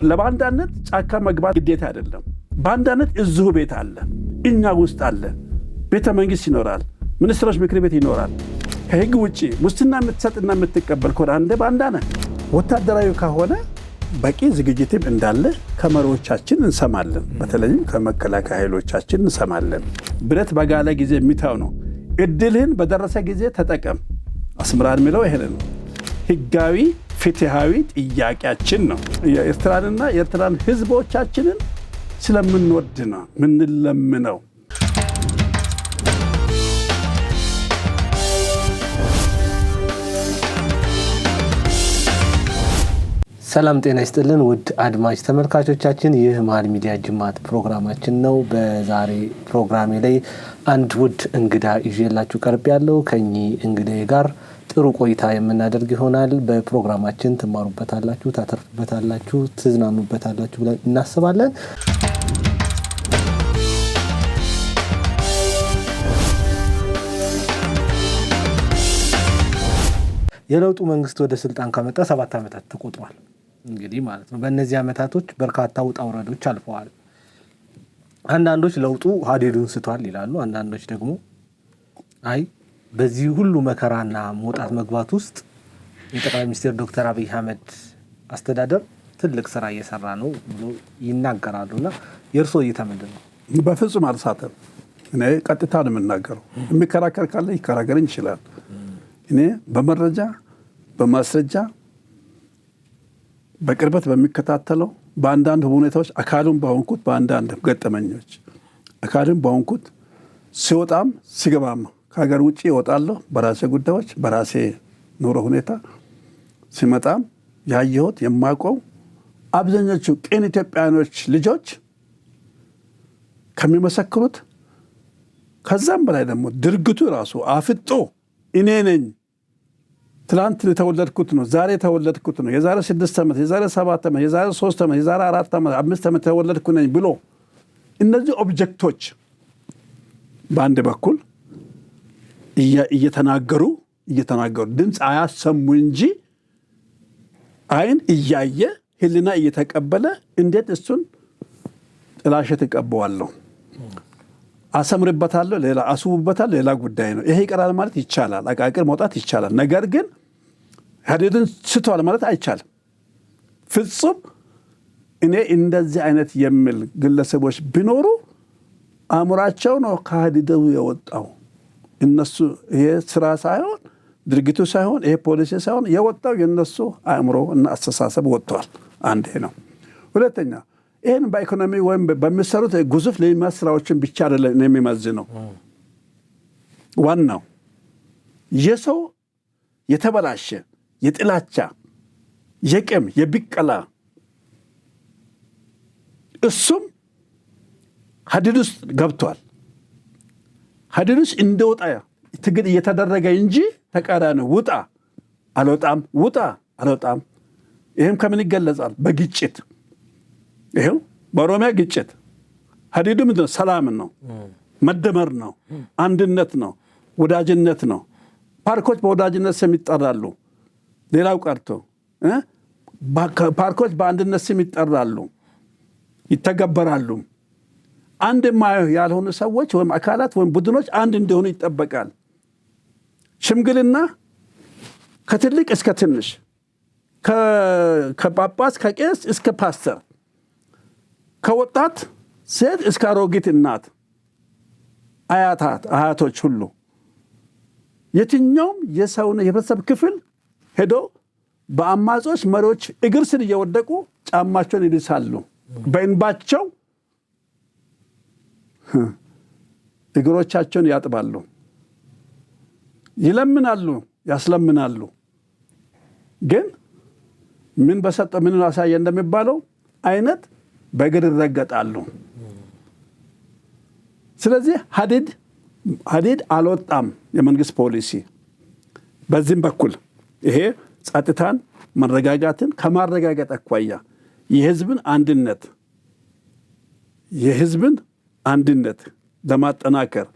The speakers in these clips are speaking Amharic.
ለባንዳነት ጫካ መግባት ግዴታ አይደለም። ባንዳነት እዚሁ ቤት አለ፣ እኛ ውስጥ አለ። ቤተ መንግስት ይኖራል፣ ሚኒስትሮች ምክር ቤት ይኖራል። ከህግ ውጪ ሙስና የምትሰጥና የምትቀበል ከሆነ አንደ ባንዳ ነህ። ወታደራዊ ከሆነ በቂ ዝግጅትም እንዳለ ከመሪዎቻችን እንሰማለን። በተለይም ከመከላከያ ኃይሎቻችን እንሰማለን። ብረት በጋለ ጊዜ የሚታው ነው። እድልህን በደረሰ ጊዜ ተጠቀም። አስምራን የሚለው ይሄ ነው። ህጋዊ ፍትሃዊ ጥያቄያችን ነው። የኤርትራንና የኤርትራን ህዝቦቻችንን ስለምንወድ ነው ምንለምነው። ሰላም ጤና ይስጥልን ውድ አድማጭ ተመልካቾቻችን፣ ይህ መሃል ሚዲያ ጅማት ፕሮግራማችን ነው። በዛሬ ፕሮግራሜ ላይ አንድ ውድ እንግዳ ይዤላችሁ ቀርብ ያለው ከኚህ እንግዳዬ ጋር ጥሩ ቆይታ የምናደርግ ይሆናል። በፕሮግራማችን ትማሩበታላችሁ፣ ታተርፉበታላችሁ፣ ትዝናኑበታላችሁ ብለን እናስባለን። የለውጡ መንግስት ወደ ስልጣን ከመጣ 7 ዓመታት ተቆጥሯል። እንግዲህ ማለት ነው በእነዚህ ዓመታቶች በርካታ ውጣ ውረዶች አልፈዋል። አንዳንዶች ለውጡ ሀዲዱን ስቷል ይላሉ። አንዳንዶች ደግሞ አይ በዚህ ሁሉ መከራና መውጣት መግባት ውስጥ የጠቅላይ ሚኒስትር ዶክተር አብይ አህመድ አስተዳደር ትልቅ ስራ እየሰራ ነው ብሎ ይናገራሉና የእርሶ እይታ ምንድን ነው? በፍጹም አልሳተም። እኔ ቀጥታ ነው የምናገረው። የሚከራከር ካለ ይከራከረኝ ይችላል። እኔ በመረጃ በማስረጃ በቅርበት በሚከታተለው በአንዳንድ ሁኔታዎች አካሉን በሆንኩት በአንዳንድ ገጠመኞች አካሉን በሆንኩት ሲወጣም ሲገባም ከሀገር ውጭ ይወጣለሁ በራሴ ጉዳዮች በራሴ ኑሮ ሁኔታ ሲመጣም ያየሁት የማውቀው አብዛኞቹ ቅን ኢትዮጵያኖች ልጆች ከሚመሰክሩት ከዛም በላይ ደግሞ ድርጊቱ ራሱ አፍጦ እኔ ነኝ ትላንት የተወለድኩት ነው ዛሬ የተወለድኩት ነው የዛሬ 6 ዓመት የዛሬ 7 ዓመት የዛሬ 3 ዓመት የዛሬ 4 ዓመት 5 ዓመት የተወለድኩ ነኝ ብሎ እነዚህ ኦብጀክቶች በአንድ በኩል እየተናገሩ ድምፅ አያሰሙ እንጂ አይን እያየ ህልና እየተቀበለ እንዴት እሱን ጥላሸት እቀበዋለሁ አሰምርበታለሁ ሌላ አስውበታለሁ ሌላ ጉዳይ ነው። ይሄ ይቀራል ማለት ይቻላል። አቃቂር መውጣት ይቻላል። ነገር ግን ሀዲድን ስቷል ማለት አይቻልም። ፍጹም እኔ እንደዚህ አይነት የሚል ግለሰቦች ቢኖሩ አእምሯቸው ነው ከሀዲዱ የወጣው። እነሱ ይሄ ስራ ሳይሆን ድርጊቱ ሳይሆን ይሄ ፖሊሲ ሳይሆን የወጣው የነሱ አእምሮ እና አስተሳሰብ ወጥቷል። አንዴ ነው። ሁለተኛ ይህን በኢኮኖሚ ወይም በሚሰሩት ግዙፍ ልማት ስራዎችን ብቻ አይደለም የሚመዝነው። ዋናው የሰው የተበላሸ የጥላቻ የቅም የብቀላ እሱም ሀዲድ ውስጥ ገብቷል። ሀዲድ ውስጥ እንደወጣ ትግል እየተደረገ እንጂ ተቃራኒ ውጣ አልወጣም ውጣ አልወጣም። ይህም ከምን ይገለጻል? በግጭት ይሄው በኦሮሚያ ግጭት ሀዲዱ ምንድን ነው? ሰላም ነው፣ መደመር ነው፣ አንድነት ነው፣ ወዳጅነት ነው። ፓርኮች በወዳጅነት ስም ይጠራሉ። ሌላው ቀርቶ ፓርኮች በአንድነት ስም ይጠራሉ፣ ይተገበራሉ። አንድ ያልሆኑ ሰዎች ወይም አካላት ወይም ቡድኖች አንድ እንደሆኑ ይጠበቃል። ሽምግልና ከትልቅ እስከ ትንሽ ከጳጳስ ከቄስ እስከ ፓስተር ከወጣት ሴት እስከ አሮጊት እናት አያቶች ሁሉ የትኛውም የሰውን የህብረተሰብ ክፍል ሄዶ በአማጾች መሪዎች እግር ስር እየወደቁ ጫማቸውን ይልሳሉ። በእንባቸው እግሮቻቸውን ያጥባሉ፣ ይለምናሉ፣ ያስለምናሉ። ግን ምን በሰጠ ምን አሳየ እንደሚባለው አይነት በእግር ይረገጣሉ። ስለዚህ ሀዲድ አልወጣም የመንግስት ፖሊሲ። በዚህም በኩል ይሄ ጸጥታን መረጋጋትን ከማረጋጋት አኳያ የህዝብን አንድነት ለማጠናከር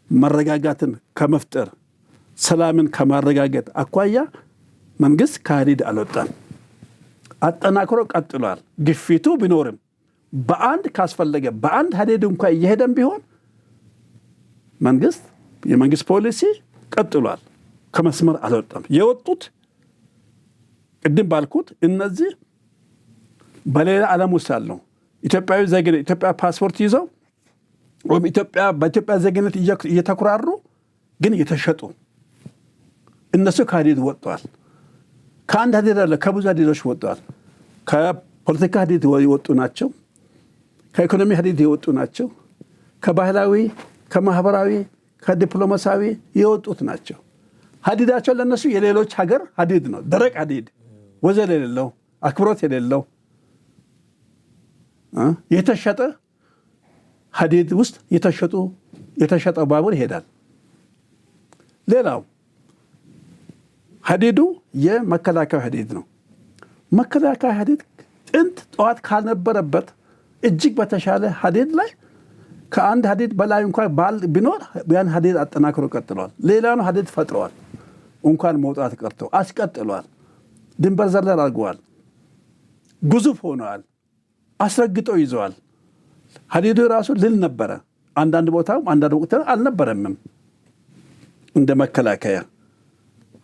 መረጋጋትን ከመፍጠር ሰላምን ከማረጋጋት አኳያ መንግስት ከሀዲድ አልወጣም። አጠናክሮ ቀጥሏል። ግፊቱ ቢኖርም በአንድ ካስፈለገ በአንድ ሀዲድ እንኳን እየሄደም ቢሆን የመንግስት ፖሊሲ ቀጥሏል። ከመስመር አልወጣም። የወጡት ቅድም ባልኩት እነዚህ በሌላ ዓለም ውስጥ ያለው ኢትዮጵያዊ ዜግነት ኢትዮጵያ ፓስፖርት ይዘው ወይም በኢትዮጵያ ዜግነት እየተኩራሩ ግን እየተሸጡ እነሱ ከሀዲድ ወጥተዋል። ከአንድ ሀዲድ አለ ከብዙ ሀዲዶች ወጥተዋል። ከፖለቲካ ሀዲድ የወጡ ናቸው። ከኢኮኖሚ ሀዲድ የወጡ ናቸው። ከባህላዊ፣ ከማህበራዊ፣ ከዲፕሎማሲያዊ የወጡት ናቸው። ሀዲዳቸው ለነሱ የሌሎች ሀገር ሀዲድ ነው። ደረቅ ሀዲድ፣ ወዘል የሌለው፣ አክብሮት የሌለው የተሸጠ ሀዲድ ውስጥ የተሸጠው ባቡር ይሄዳል። ሌላው ሀዲዱ የመከላከያ ሀዲድ ነው። መከላከያ ሀዲድ ጥንት ጠዋት ካልነበረበት እጅግ በተሻለ ሀዲድ ላይ ከአንድ ሀዲድ በላይ እንኳን ቢኖር ያን ሀዲድ አጠናክሮ ቀጥሏል። ሌላውን ሀዲድ ፈጥረዋል። እንኳን መውጣት ቀርቶ አስቀጥሏል። ድንበር ዘለል አድርገዋል። ግዙፍ ሆነዋል። አስረግጠው ይዘዋል። ሀዲዱ ራሱ ልል ነበረ። አንዳንድ ቦታም አንዳንድ ወቅት አልነበረምም። እንደ መከላከያ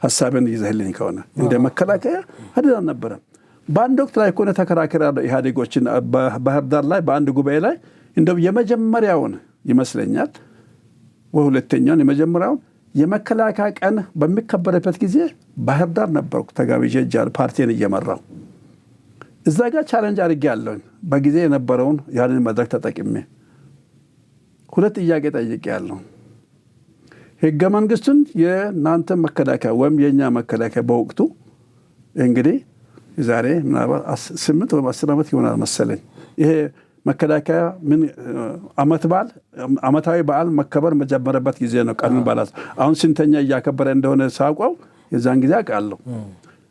ሀሳብን ይዘህልኝ ከሆነ እንደ መከላከያ ሀዲድ አልነበረም። በአንድ ወቅት ላይ ከሆነ ተከራከረ ኢህአዴጎችን ባህር ዳር ላይ በአንድ ጉባኤ ላይ እንደው የመጀመሪያውን ይመስለኛል ወሁለተኛውን የመጀመሪያውን የመከላከያ ቀን በሚከበረበት ጊዜ ባህር ዳር ነበርኩ ተጋብዤ ጃል ፓርቲን እየመራው እዛ ጋር ቻሌንጅ አድርጌያለሁ። በጊዜ የነበረውን ያንን መድረክ ተጠቅሜ ሁለት ጥያቄ ጠይቄያለሁ። ህገ መንግስቱን የናንተ መከላከያ ወይም የኛ መከላከያ በወቅቱ እንግዲህ ዛሬ ምናልባት 8 ወይም 10 ዓመት ይሆናል መሰለኝ ይሄ መከላከያ ምን ዓመታዊ በዓል መከበር መጀመረበት ጊዜ ነው። ቀኑን ባላስ አሁን ስንተኛ እያከበረ እንደሆነ ሳውቀው የዛን ጊዜ አውቃለሁ።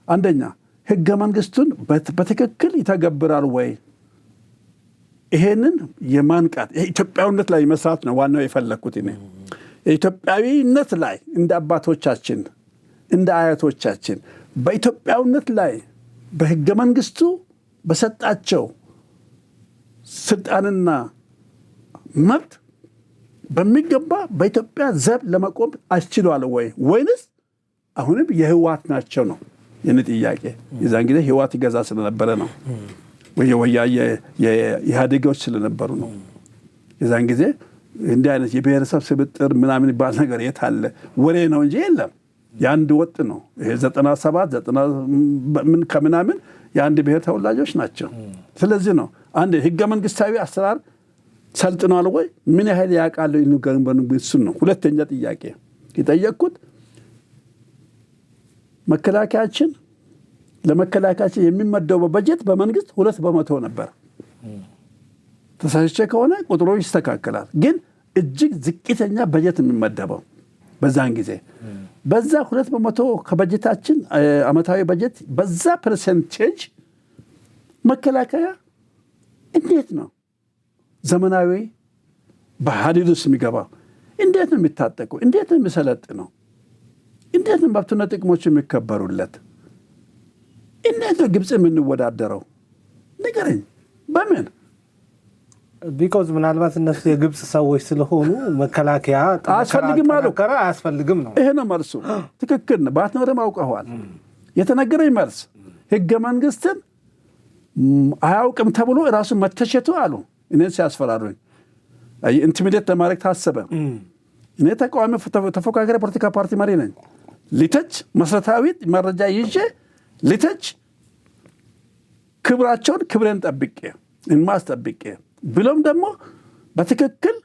አንደኛ ህገ መንግስቱን በትክክል ይተገብራል ወይ? ይሄንን የማንቃት ኢትዮጵያዊነት ላይ መስራት ነው ዋናው የፈለኩት እኔ። ኢትዮጵያዊነት ላይ እንደ አባቶቻችን እንደ አያቶቻችን በኢትዮጵያዊነት ላይ በህገ መንግስቱ በሰጣቸው ስልጣንና መብት በሚገባ በኢትዮጵያ ዘብ ለመቆም አስችሏል ወይ ወይንስ አሁንም የህዋት ናቸው ነው የኔ ጥያቄ። የዛን ጊዜ ህዋት ይገዛ ስለነበረ ነው ወያየ የኢህአዴጎች ስለነበሩ ነው። የዛን ጊዜ እንዲህ አይነት የብሔረሰብ ስብጥር ምናምን ይባል ነገር የት አለ? ወሬ ነው እንጂ የለም። የአንድ ወጥ ነው ይሄ 97 ምን ከምናምን የአንድ ብሔር ተወላጆች ናቸው። ስለዚህ ነው አንድ ህገ መንግስታዊ አሰራር ሰልጥኗል ወይ ምን ያህል ያውቃሉ እሱን ነው። ሁለተኛ ጥያቄ የጠየቅኩት መከላከያችን ለመከላከያችን የሚመደበው በጀት በመንግስት 2% ነበር። ተሳስቼ ከሆነ ቁጥሮች ይስተካከላል። ግን እጅግ ዝቅተኛ በጀት የሚመደበው በዛን ጊዜ በዛ 2% ከበጀታችን አመታዊ በጀት በዛ ፐርሰንቴጅ መከላከያ እንዴት ነው ዘመናዊ በሀዲድ ውስጥ የሚገባው? እንዴት ነው የሚታጠቀው? እንዴት ነው የሚሰለጥነው? እንዴት ነው መብትና ጥቅሞች የሚከበሩለት? እንዴት ነው ግብፅ የምንወዳደረው? ንገረኝ። በምን ቢኮዝ ምናልባት እነሱ የግብፅ ሰዎች ስለሆኑ መከላከያ አያስፈልግም አሉ። አያስፈልግም ነው። ይሄ ነው መልሱ። ትክክል ነው። ባትኖርም አውቀዋል። የተነገረኝ መልስ ህገ መንግስትን አያውቅም ተብሎ ራሱ መተቸቱ አሉ። እኔን ሲያስፈራሩኝ ኢንቲሚዴት ለማድረግ ታሰበ። እኔ ተቃዋሚ ተፎካካሪ ፖለቲካ ፓርቲ መሪ ነኝ። ሊተች መሰረታዊ መረጃ ይዤ ሊተች ክብራቸውን ክብሬን ጠብቄ እንማስጠብቄ ብሎም ደግሞ በትክክል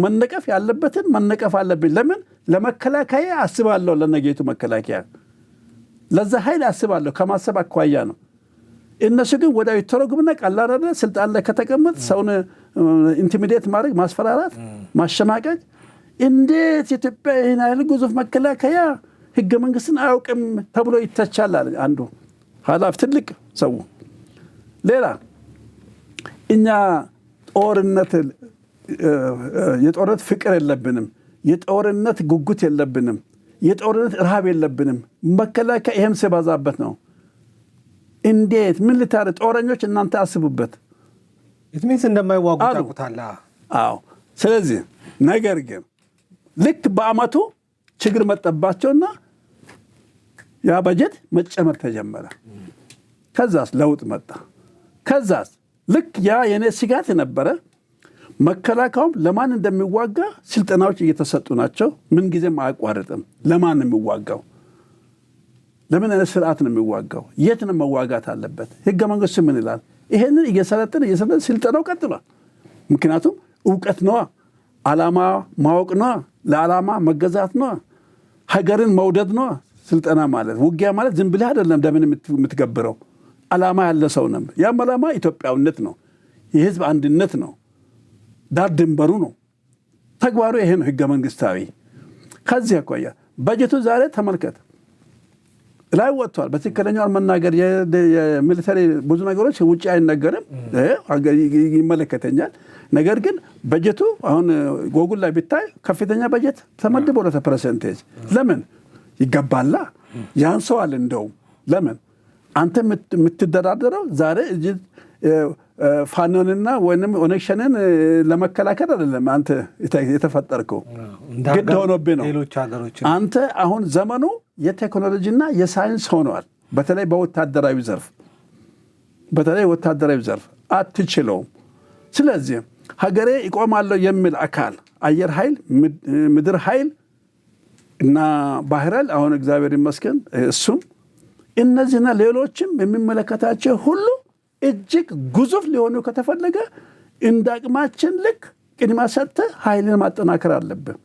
መነቀፍ ያለበትን መነቀፍ አለብኝ። ለምን ለመከላከያ አስባለሁ። ለነጌቱ መከላከያ ለዛ ኃይል አስባለሁ ከማሰብ አኳያ ነው። እነሱ ግን ወዲያው ይተረጉምና ቀላል አይደል? ስልጣን ላይ ከተቀመጥ ሰውን ኢንቲሚዴት ማድረግ፣ ማስፈራራት፣ ማሸማቀቅ። እንዴት ኢትዮጵያ ይህን ኃይል ግዙፍ መከላከያ ህገ መንግስትን አያውቅም ተብሎ ይተቻል አለ አንዱ ኃላፊ ትልቅ ሰው። ሌላ እኛ የጦርነት ፍቅር የለብንም፣ የጦርነት ጉጉት የለብንም፣ የጦርነት ረሃብ የለብንም። መከላከያ ይሄም ሲባዛበት ነው እንዴት ምን ልታረ ጦረኞች እናንተ አስቡበት። ኢትሚንስ እንደማይዋጉ ታውቁታላ። አዎ። ስለዚህ ነገር ግን ልክ በአመቱ ችግር መጠባቸውና ያ በጀት መጨመር ተጀመረ። ከዛስ ለውጥ መጣ። ከዛስ ልክ ያ የኔ ስጋት የነበረ መከላከያውም ለማን እንደሚዋጋ ስልጠናዎች እየተሰጡ ናቸው። ምን ጊዜም አያቋርጥም። ለማን ነው የሚዋጋው? ለምን አይነት ስርዓት ነው የሚዋጋው? የት ነው መዋጋት አለበት? ህገ መንግስቱ ምን ይላል? ይሄንን እየሰለጠነ ስልጠናው ቀጥሏል። ምክንያቱም እውቀት ነዋ፣ ዓላማ ማወቅ ነዋ፣ ለዓላማ መገዛት ነዋ፣ ሀገርን መውደድ ነዋ። ስልጠና ማለት ውጊያ ማለት ዝም ብለህ አይደለም ደምን የምትገብረው። ዓላማ ያለ ሰው ነው። ያም ዓላማ ኢትዮጵያዊነት ነው፣ የህዝብ አንድነት ነው፣ ዳር ድንበሩ ነው። ተግባሩ ይሄ ነው፣ ህገ መንግስታዊ። ከዚህ አኳያ በጀቱ ዛሬ ተመልከት ላይ ወጥቷል። በትክክለኛው መናገር የሚሊተሪ ብዙ ነገሮች ውጪ አይነገርም፣ ይመለከተኛል። ነገር ግን በጀቱ አሁን ጎጉል ላይ ቢታይ ከፍተኛ በጀት ተመድቦ ለተፐርሰንቴጅ ለምን ይገባላ? ያን ሰው አለ እንደውም ለምን አንተ የምትደራደረው ዛሬ ፋኖንና ወይንም ኦነግሸንን ለመከላከል አይደለም። አንተ የተፈጠርከው ግድ ሆኖብህ ነው። አንተ አሁን ዘመኑ የቴክኖሎጂና የሳይንስ ሆኗል። በተለይ በወታደራዊ ዘርፍ አትችለውም። ስለዚህ ሀገሬ ይቆማለሁ የሚል አካል አየር ኃይል፣ ምድር ኃይል እና ባህር ኃይል አሁን እግዚአብሔር ይመስገን እሱም እነዚህና ሌሎችም የሚመለከታቸው ሁሉ እጅግ ግዙፍ ሊሆኑ ከተፈለገ እንደ አቅማችን ልክ ቅድሚያ ሰጥተህ ኃይልን ማጠናከር አለብን።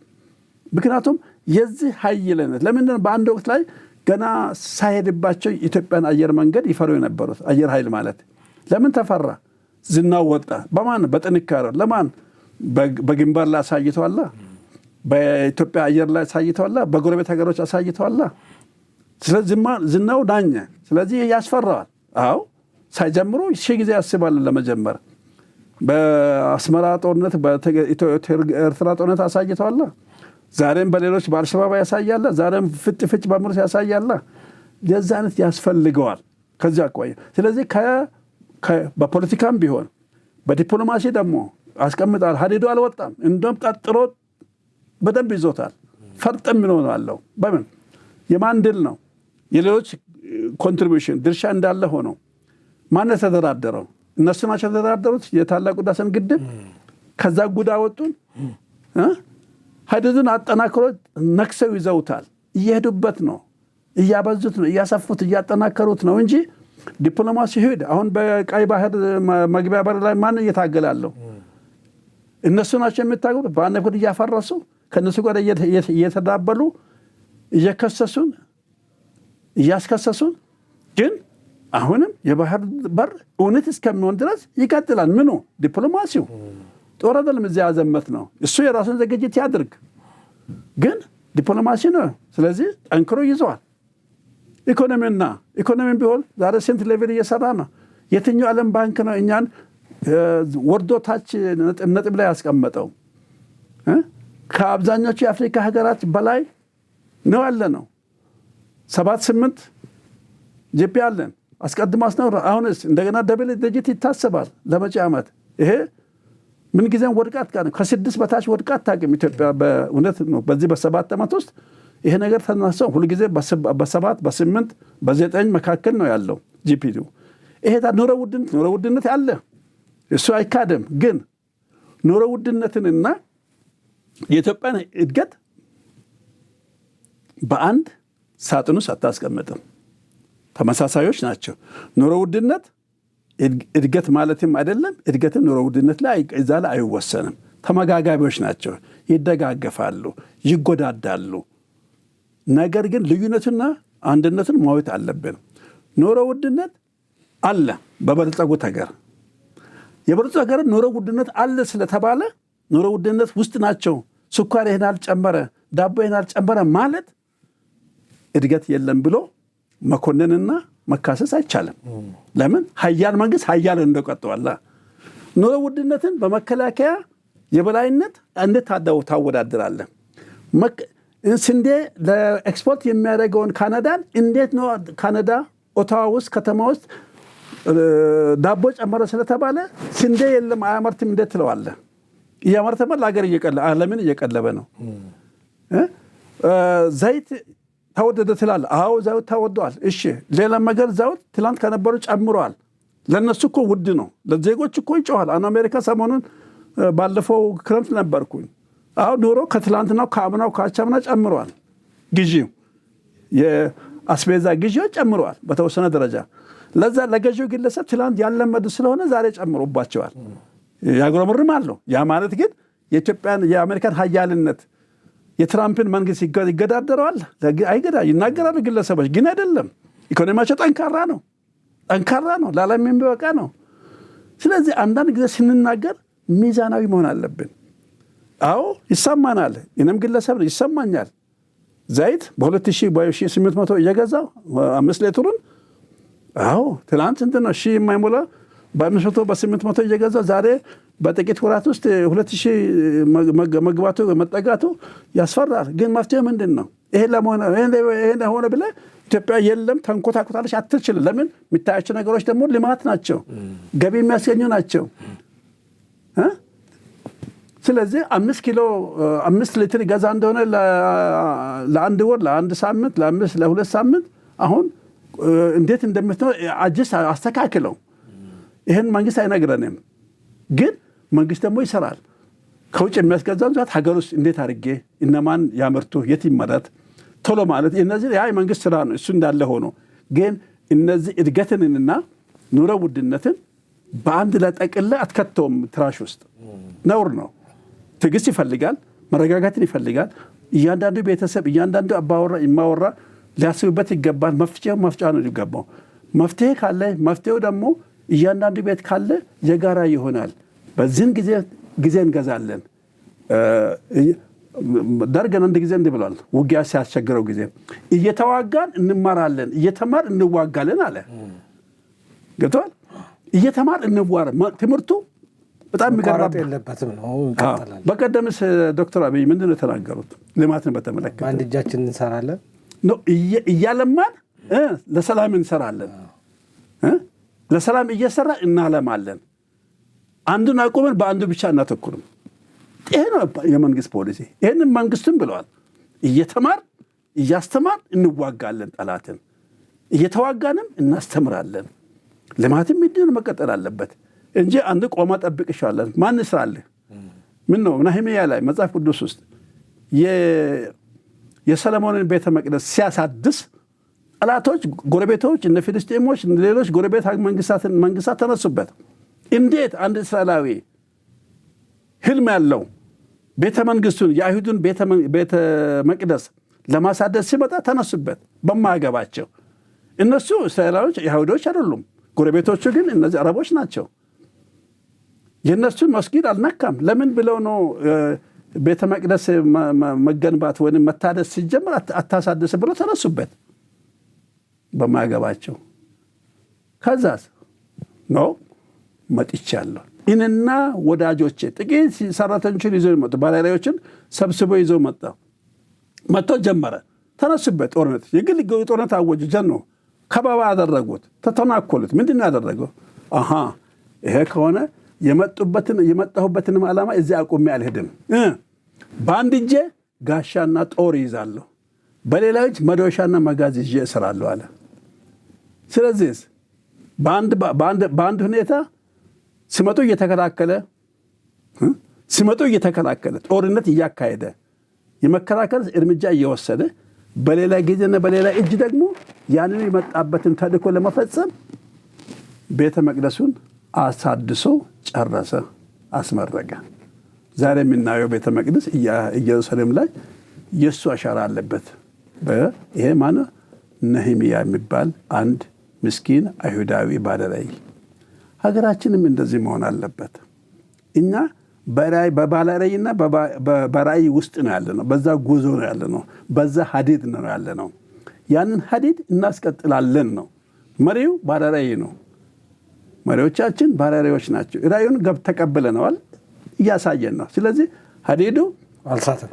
ምክንያቱም የዚህ ኃይልነት ለምንድነው በአንድ ወቅት ላይ ገና ሳይሄድባቸው ኢትዮጵያን አየር መንገድ ይፈሩ የነበሩት? አየር ኃይል ማለት ለምን ተፈራ? ዝናው ወጣ። በማን? በጥንካሬው። ለማን? በግንባር ላይ አሳይተዋላ፣ በኢትዮጵያ አየር ላይ አሳይተዋላ፣ በጎረቤት ሀገሮች አሳይተዋላ። ስለዚህ ዝናው ዳኘ። ስለዚህ ያስፈራዋል። አዎ ሳይጀምሩ ሺህ ጊዜ ያስባሉ ለመጀመር። በአስመራ ጦርነት፣ በኤርትራ ጦርነት አሳይተዋላ። ዛሬም በሌሎች በአልሸባብ ያሳያላ። ዛሬም ፍጭ በሙርስ ያሳያላ። የዛ አይነት ያስፈልገዋል ከዚህ አኳያ። ስለዚህ በፖለቲካም ቢሆን በዲፕሎማሲ ደግሞ አስቀምጣል። ሀዲዱ አልወጣም። እንደውም ቀጥሮ በደንብ ይዞታል። ፈርጠም ምን አለው? በምን የማን ድል ነው? የሌሎች ኮንትሪቢዩሽን ድርሻ እንዳለ ሆኖ ማን ተደራደረው? እነሱ ናቸው ተደራደሩት። የታላቁ ህዳሴን ግድብ ከዛ ጉዳ ወጡን። ሀዲዱን አጠናክሮ ነክሰው ይዘውታል። እየሄዱበት ነው፣ እያበዙት ነው፣ እያሰፉት፣ እያጠናከሩት ነው እንጂ ዲፕሎማሲ ሄድ አሁን በቀይ ባህር መግቢያ በር ላይ ማን እየታገላለሁ? እነሱ ናቸው የሚታገሉት። በአንድ በኩል እያፈረሱ ከእነሱ ጋር እየተዳበሉ እየከሰሱን እያስከሰሱን፣ ግን አሁንም የባህር በር እውነት እስከሚሆን ድረስ ይቀጥላል። ምኑ ዲፕሎማሲው ጦር አይደለም እዚያ ያዘመት ነው። እሱ የራሱን ዝግጅት ያድርግ፣ ግን ዲፕሎማሲ ነው። ስለዚህ ጠንክሮ ይዘዋል። ኢኮኖሚም ቢሆን ዛሬ ስንት ሌቭል እየሰራ ነው። የትኛው ዓለም ባንክ ነው እኛን ወርዶ ታች ነጥብ ላይ ያስቀመጠው? ከአብዛኞቹ የአፍሪካ ሀገራት በላይ ነው ያለ ነው። 7-8 ጂፒ አለን። አስቀድሞ አስነውር። አሁንስ እንደገና ደብል ዲጂት ይታሰባል ለመጪ ዓመት። ይሄ ምን ጊዜም ወድቃት ጋር ነው። ከ6 በታች ወድቃት ታቅም ኢትዮጵያ በእውነት ነው። በዚህ በ7 ዓመት ውስጥ ይሄ ነገር ተነሳው ሁልጊዜ በ7 በ8 በ9 መካከል ነው ያለው ጂፒዩ። ይሄ ኑሮ ውድነት አለ፣ እሱ አይካደም። ግን ኑሮ ውድነትንና የኢትዮጵያን እድገት በአንድ ሳጥን ውስጥ አታስቀምጥም። ተመሳሳዮች ናቸው። ኑሮ ውድነት እድገት ማለትም አይደለም። እድገትም ኑሮ ውድነት ላይ እዛ ላይ አይወሰንም። ተመጋጋቢዎች ናቸው፣ ይደጋገፋሉ፣ ይጎዳዳሉ። ነገር ግን ልዩነትና አንድነትን ማወቅ አለብን። ኑሮ ውድነት አለ በበለጸጉት ሀገር። የበለጸጉት ሀገር ኑሮ ውድነት አለ ስለተባለ ኑሮ ውድነት ውስጥ ናቸው። ስኳር ይሄን አልጨመረ፣ ዳቦ ይሄን አልጨመረ ማለት እድገት የለም ብሎ መኮንንና መካሰስ አይቻልም። ለምን? ሀያል መንግስት ሀያል እንደቀጠዋላ። ኑሮ ውድነትን በመከላከያ የበላይነት እንዴት ታወዳድራለህ? ስንዴ ለኤክስፖርት የሚያደርገውን ካናዳን እንዴት ነው ካናዳ ኦታዋ ውስጥ ከተማ ውስጥ ዳቦ ጨመረ ስለተባለ ስንዴ የለም አያመርትም እንዴት ትለዋለህ? እያመረተማ ለሀገር ዓለምን እየቀለበ ነው። ዘይት ተወደደ ትላለህ። አዎ ዘይት ተወደዋል። እሺ ሌላ ነገር ዘይት ትላንት ከነበሩ ጨምረዋል። ለነሱ እኮ ውድ ነው። ለዜጎች እኮ ይጮሃል። አሜሪካ ሰሞኑን ባለፈው ክረምት ነበርኩኝ። አሁን ኑሮ ከትላንትናው ከአምናው ካቻምና ጨምረዋል። ግዢው የአስቤዛ ግዢዎች ጨምረዋል በተወሰነ ደረጃ። ለዛ ለገዢው ግለሰብ ትላንት ያለመዱ ስለሆነ ዛሬ ጨምሮባቸዋል። ያጉረመርም አለው። ያ ማለት ግን የኢትዮጵያን የአሜሪካን ሀያልነት የትራምፕን መንግስት ይገዳደረዋል? ይናገራሉ ግለሰቦች፣ ግን አይደለም። ኢኮኖሚያቸው ጠንካራ ነው፣ ለዓለም የሚበቃ ነው። ስለዚህ አንዳንድ ጊዜ ስንናገር ሚዛናዊ መሆን አለብን። አዎ ይሰማናል። እኔም ግለሰብ ይሰማኛል። ዘይት በ2800 እየገዛው 5 ሊትሩን አዎ ትላንት ስንት ነው? 1000 የማይሞላ በ500 በ800 እየገዛው ዛሬ በጥቂት ወራት ውስጥ 2000 መግባቱ መጠጋቱ ያስፈራል። ግን መፍትሄ ምንድን ነው? ይሄ ለሆነ ብለህ ኢትዮጵያ የለም ተንኮታኮታለች አትችልም። ለምን? የሚታያቸው ነገሮች ደግሞ ልማት ናቸው፣ ገቢ የሚያስገኙ ናቸው። ስለዚህ 5 ሊትር ገዛ እንደሆነ ለአንድ ወር፣ ለአንድ ሳምንት፣ ለ2 ሳምንት አሁን እንዴት እንደምትኖር አስተካክለው። ይህን መንግስት አይነግረንም፣ ግን መንግስት ደግሞ ይሰራል። ከውጭ የሚያስገዛውን ዛት ሀገር ውስጥ እንዴት አድርጌ እነማን ያመርቱ፣ የት ይመረት ቶሎ ማለት እነዚህ ያ መንግስት ስራ ነው። እሱ እንዳለ ሆኖ ግን እነዚህ እድገትንና ኑሮ ውድነትን በአንድ ላይ ጠቅልለህ አትከተውም። ትራሽ ውስጥ ነውር ነው። ትዕግስት ይፈልጋል፣ መረጋጋትን ይፈልጋል። እያንዳንዱ ቤተሰብ እያንዳንዱ አባወራ ይማወራ ሊያስብበት ይገባል። መፍትሄው መፍጫ ነው ይገባው። መፍትሄ ካለ መፍትሄው ደግሞ እያንዳንዱ ቤት ካለ የጋራ ይሆናል። በዚህን ጊዜ እንገዛለን። ደርገን አንድ ጊዜ እንዲህ ብሏል። ውጊያ ሲያስቸግረው ጊዜ እየተዋጋን እንማራለን፣ እየተማር እንዋጋለን አለ። ገብቶሃል? እየተማር እንዋር ትምህርቱ በጣም የሚገርም የለበትም ነው። ይቀጥላል። በቀደምስ ዶክተር አብይ ምንድን ነው የተናገሩት? ልማትን በተመለከተ አንድ እጃችን እንሰራለን ነው እያለማን ለሰላም እንሰራለን። ለሰላም እየሰራ እናለማለን። አንዱን አቁመን በአንዱ ብቻ እናተኩርም። ይሄ ነው የመንግስት ፖሊሲ። ይህንን መንግስትም ብለዋል። እየተማር እያስተማር እንዋጋለን ጠላትን፣ እየተዋጋንም እናስተምራለን። ልማትም እንዲሁ መቀጠል አለበት እንጂ አንድ ቆማ ጠብቅ ይሻላል። ማን ስራለህ? ምን ነው ነህምያ ላይ መጽሐፍ ቅዱስ ውስጥ የሰለሞንን ቤተ መቅደስ ሲያሳድስ ጠላቶች፣ ጎረቤቶች፣ እነ ፊልስጤሞች፣ ሌሎች ጎረቤት መንግስታት ተነሱበት። እንዴት አንድ እስራኤላዊ ህልም ያለው ቤተ መንግስቱን የአይሁድን ቤተ መቅደስ ለማሳደስ ሲመጣ ተነሱበት በማያገባቸው። እነሱ እስራኤላዊዎች አይሁዶች አይደሉም። ጎረቤቶቹ ግን እነዚህ አረቦች ናቸው። የእነሱን መስጊድ አልነካም። ለምን ብለው ነው ቤተ መቅደስ መገንባት ወይም መታደስ ሲጀምር አታሳደስ ብለው ተነሱበት በማያገባቸው። ከዛስ ነው መጥቻለሁ እኔና ወዳጆቼ ጥቂት ሰራተኞችን ይዘው መጡ። ባለራዮችን ሰብስበው ይዘው መጥቶ ጀመረ። ተነሱበት ጦርነት፣ የግል ጦርነት አወጁ። ጀኖ ከበባ ያደረጉት፣ ተተናኮሉት። ምንድን ነው ያደረገው? ይሄ ከሆነ የመጣሁበትንም ዓላማ እዚህ አቁሜ አልሄድም። በአንድ እጄ ጋሻና ጦር ይዛለሁ፣ በሌላ እጅ መዶሻና መጋዝ ይዤ እሰራለሁ አለ። ስለዚህ በአንድ ሁኔታ ሲመጡ እየተከላከለ ጦርነት እያካሄደ የመከላከል እርምጃ እየወሰደ በሌላ ጊዜና በሌላ እጅ ደግሞ ያንን የመጣበትን ተልእኮ ለመፈጸም ቤተ መቅደሱን አሳድሶ ጨረሰ፣ አስመረቀ። ዛሬ የምናየው ቤተ መቅደስ ኢየሩሳሌም ላይ የእሱ አሻራ አለበት። ይሄ ማነው? ነህምያ የሚባል አንድ ምስኪን አይሁዳዊ ባለራዕይ። ሀገራችንም እንደዚህ መሆን አለበት። እኛ በባለራዕይና በራዕይ ውስጥ ነው ያለ ነው። በዛ ጉዞ ነው ያለ ነው። በዛ ሀዲድ ነው ያለ ነው። ያንን ሀዲድ እናስቀጥላለን ነው። መሪው ባለራዕይ ነው። መሪዎቻችን ባለራዕዮች ናቸው። ራዕዩን ተቀብለነዋል፣ እያሳየን ነው። ስለዚህ ሀዲዱ አልሳተም፣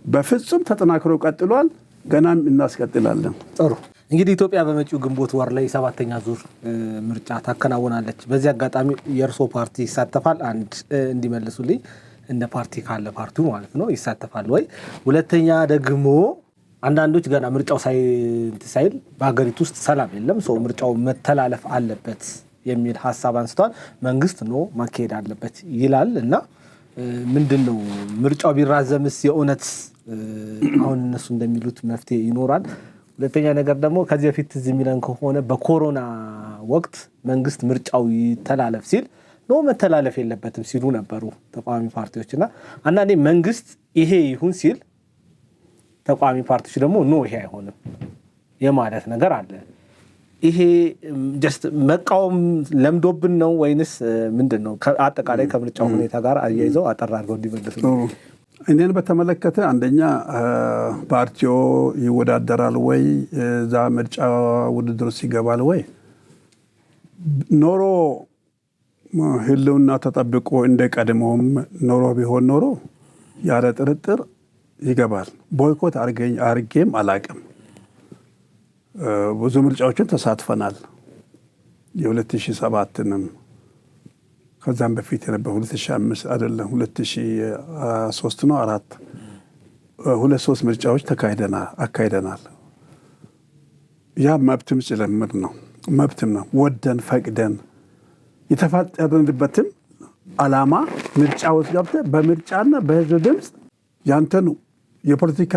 በፍጹም ተጠናክሮ ቀጥሏል። ገናም እናስቀጥላለን። ጥሩ እንግዲህ ኢትዮጵያ በመጪው ግንቦት ወር ላይ 7ኛ ዙር ምርጫ ታከናውናለች። በዚህ አጋጣሚ የእርሶ ፓርቲ ይሳተፋል? አንድ እንዲመልሱልኝ፣ እንደ ፓርቲ ካለ ፓርቲው ማለት ነው ይሳተፋል ወይ? ሁለተኛ ደግሞ አንዳንዶች ገና ምርጫው ሳይል በሀገሪቱ ውስጥ ሰላም የለም፣ ሰው ምርጫው መተላለፍ አለበት የሚል ሀሳብ አንስተዋል። መንግስት ነው ማካሄድ አለበት ይላል እና ምንድነው ምርጫው ቢራዘምስ የእውነት አሁን እነሱ እንደሚሉት መፍትሄ ይኖራል? ሁለተኛ ነገር ደግሞ ከዚህ በፊት እዚህ የሚለን ከሆነ በኮሮና ወቅት መንግስት ምርጫው ይተላለፍ ሲል ነው መተላለፍ የለበትም ሲሉ ነበሩ ተቃዋሚ ፓርቲዎችና አንዳንዴ መንግስት ይሄ ይሁን ሲል ተቃዋሚ ፓርቲዎች ደግሞ ኖ ይሄ አይሆንም የማለት ነገር አለ። ይሄ ጀስት መቃወም ለምዶብን ነው ወይንስ ምንድነው? አጠቃላይ ከምርጫው ሁኔታ ጋር አያይዘው አጠር አድርገው እንዲመልሱ። እኔን በተመለከተ አንደኛ ፓርቲው ይወዳደራል ወይ እዛ ምርጫ ውድድር ውስጥ ይገባል ወይ ኖሮ ህልውና ተጠብቆ እንደ ቀድሞም ኖሮ ቢሆን ኖሮ ያለ ጥርጥር ይገባል። ቦይኮት አርጌም አላቅም። ብዙ ምርጫዎችን ተሳትፈናል። የ2007ንም ከዛም በፊት የነበረ 2005 አይደለም 2003 ነው 4 2-3 ምርጫዎች አካሂደናል። ያ መብትም ጭምር ነው። መብትም ነው። ወደን ፈቅደን የተፋጠርንበትም ዓላማ ምርጫ ውስጥ ገብተህ በምርጫና በህዝብ ድምፅ ያንተን የፖለቲካ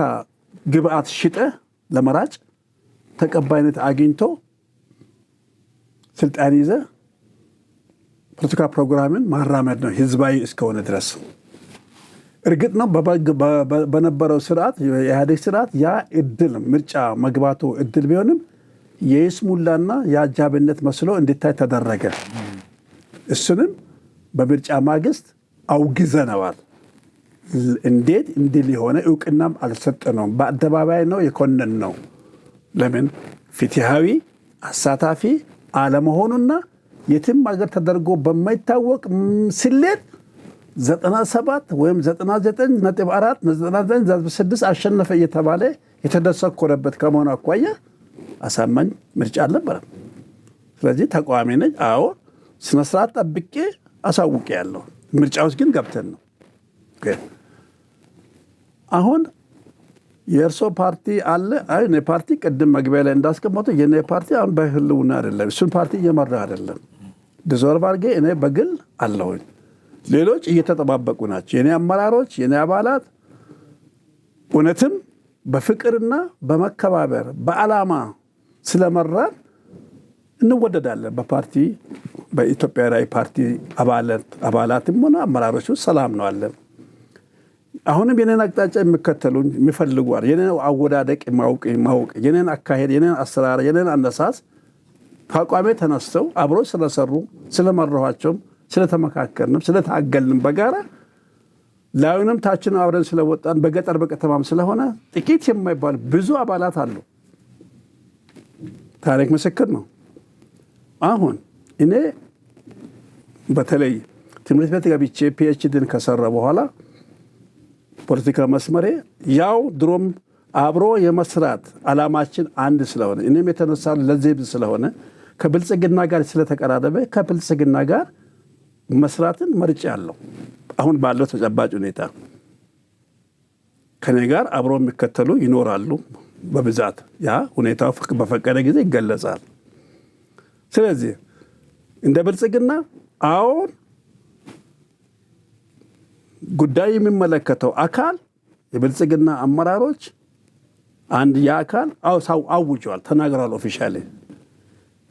ግብአት ሽጠህ ለመራጭ ተቀባይነት አግኝቶ ስልጣን ይዘህ ፖለቲካ ፕሮግራምን ማራመድ ነው ህዝባዊ እስከሆነ ድረስ። እርግጥ ነው በነበረው ስርዓት የኢህአዴግ ስርዓት ያ እድል ምርጫ መግባቱ እድል ቢሆንም የይስሙላና የአጃብነት መስሎ እንዲታይ ተደረገ። እሱንም በምርጫ ማግስት አውግዘነዋል። እንዴት እንዲህ ሊሆነ እውቅናም አልሰጠነውም። በአደባባይ ነው የኮነን ነው። ለምን ፍትሃዊ አሳታፊ አለመሆኑና የትም ሀገር ተደርጎ በማይታወቅ ስሌት 97 ወይም 99.4 99.6 አሸነፈ እየተባለ የተደሰኮረበት ከመሆኑ አኳያ አሳማኝ ምርጫ አልነበረም። ስለዚህ ተቃዋሚ ነኝ። አዎ ስነስርዓት ጠብቄ አሳውቄ ያለው ምርጫ ውስጥ ግን ገብተን ነው። አሁን የእርሶ ፓርቲ አለ? አይ እኔ ፓርቲ ቅድም መግቢያ ላይ እንዳስቀመጡ የኔ ፓርቲ አሁን በህልውና አይደለም። እሱን ፓርቲ እየመራ አይደለም። ዲዞልቭ አድርጌ እኔ በግል አለሁኝ። ሌሎች እየተጠባበቁ ናቸው። የኔ አመራሮች፣ የኔ አባላት እውነትም በፍቅርና በመከባበር በዓላማ ስለመራን እንወደዳለን። በፓርቲ በኢትዮጵያ ራዕይ ፓርቲ አባላትም ሆነ አመራሮች ሰላም ነው አለን። አሁንም የኔን አቅጣጫ የሚከተሉኝ የሚፈልጉ የኔን አወዳደቅ ማወቅ የኔን አካሄድ የኔን አሰራር የኔን አነሳስ ከአቋሜ ተነስተው አብሮ ስለሰሩ ስለመራኋቸውም ስለተመካከርንም ስለታገልንም በጋራ ላዩንም ታችንም አብረን ስለወጣን በገጠር በከተማም ስለሆነ ጥቂት የማይባሉ ብዙ አባላት አሉ። ታሪክ ምስክር ነው። አሁን እኔ በተለይ ትምህርት ቤት ገብቼ ፒኤችዲን ከሰራ በኋላ ፖለቲካ መስመሬ ያው ድሮም አብሮ የመስራት ዓላማችን አንድ ስለሆነ እኔም የተነሳው ለዚህ ስለሆነ ከብልጽግና ጋር ስለተቀራረበ ከብልጽግና ጋር መስራትን መርጫለሁ። አሁን ባለው ተጨባጭ ሁኔታ ከኔ ጋር አብሮ የሚከተሉ ይኖራሉ በብዛት። ያ ሁኔታው በፈቀደ ጊዜ ይገለጻል። ስለዚህ እንደ ብልጽግና አሁን ጉዳይ የሚመለከተው አካል የብልጽግና አመራሮች አንድ የአካል አውጇል፣ ተናግሯል ኦፊሻሊ።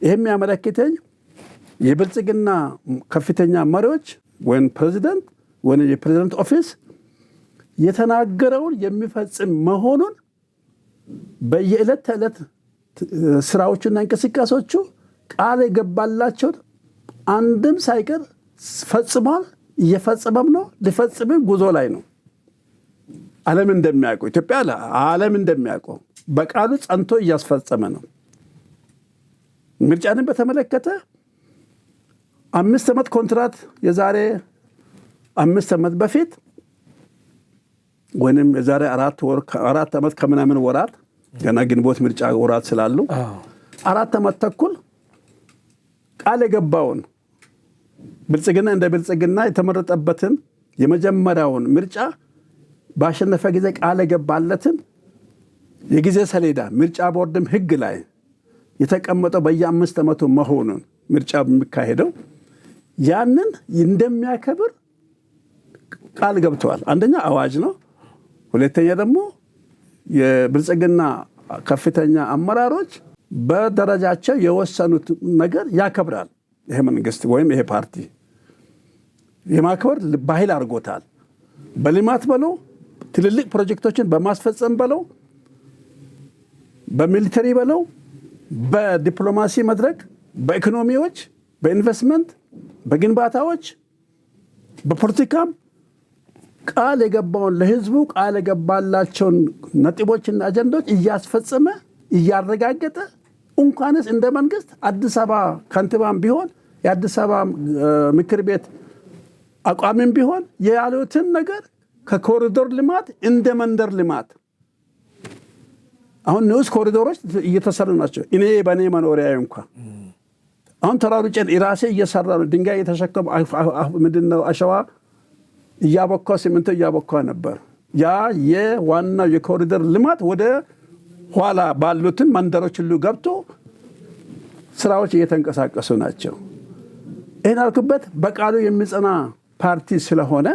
ይህም ያመለክተኝ የብልጽግና ከፍተኛ መሪዎች ወይም ፕሬዚደንት ወይም የፕሬዚደንት ኦፊስ የተናገረውን የሚፈጽም መሆኑን በየዕለት ተዕለት ስራዎቹና እንቅስቃሴዎቹ ቃል የገባላቸውን አንድም ሳይቀር ፈጽሟል፣ እየፈጸመም ነው፣ ሊፈጽምም ጉዞ ላይ ነው። ዓለም እንደሚያውቀው ኢትዮጵያ ዓለም እንደሚያውቀው በቃሉ ጸንቶ እያስፈጸመ ነው። ምርጫንን በተመለከተ 5 ዓመት ኮንትራት የዛሬ 5 ዓመት በፊት ወይንም የዛሬ 4 ዓመት ከምናምን ወራት ገና ግንቦት ምርጫ ወራት ስላሉ 4 ዓመት ተኩል ቃል የገባውን ብልጽግና እንደ ብልጽግና የተመረጠበትን የመጀመሪያውን ምርጫ ባሸነፈ ጊዜ ቃል የገባለትን የጊዜ ሰሌዳ ምርጫ ቦርድም ህግ ላይ የተቀመጠው በየ5 ዓመቱ መሆኑን ምርጫ የሚካሄደው ያንን እንደሚያከብር ቃል ገብተዋል። አንደኛ አዋጅ ነው። ሁለተኛ ደግሞ የብልጽግና ከፍተኛ አመራሮች በደረጃቸው የወሰኑት ነገር ያከብራል። ይሄ መንግስት ወይም ይሄ ፓርቲ የማክበር ባህል አድርጎታል። በልማት በለው ትልልቅ ፕሮጀክቶችን በማስፈጸም በለው በሚሊተሪ በለው በዲፕሎማሲ መድረክ በኢኮኖሚዎች በኢንቨስትመንት በግንባታዎች በፖለቲካም ቃል የገባውን ለህዝቡ ቃል የገባላቸውን ነጥቦችና አጀንዳዎች እያስፈጸመ እያረጋገጠ እንኳንስ እንደ መንግስት አዲስ አበባ ከንቲባም ቢሆን የአዲስ አበባ ምክር ቤት አቋምም ቢሆን ያሉትን ነገር ከኮሪዶር ልማት እንደ መንደር ልማት አሁን ንዑስ ኮሪዶሮች እየተሰሩ ናቸው። እኔ በእኔ መኖሪያ እንኳን አሁን ተራሩጨን ራሴ እየሰራ ነው። ድንጋይ እየተሸከሙ ምንድነው አሸዋ እያቦካ ሲሚንቶ እያቦካ ነበር። ያ የዋናው የኮሪደር ልማት ወደ ኋላ ባሉትን መንደሮች ሁሉ ገብቶ ስራዎች እየተንቀሳቀሱ ናቸው። ይህን አልኩበት በቃሉ የሚጸና ፓርቲ ስለሆነ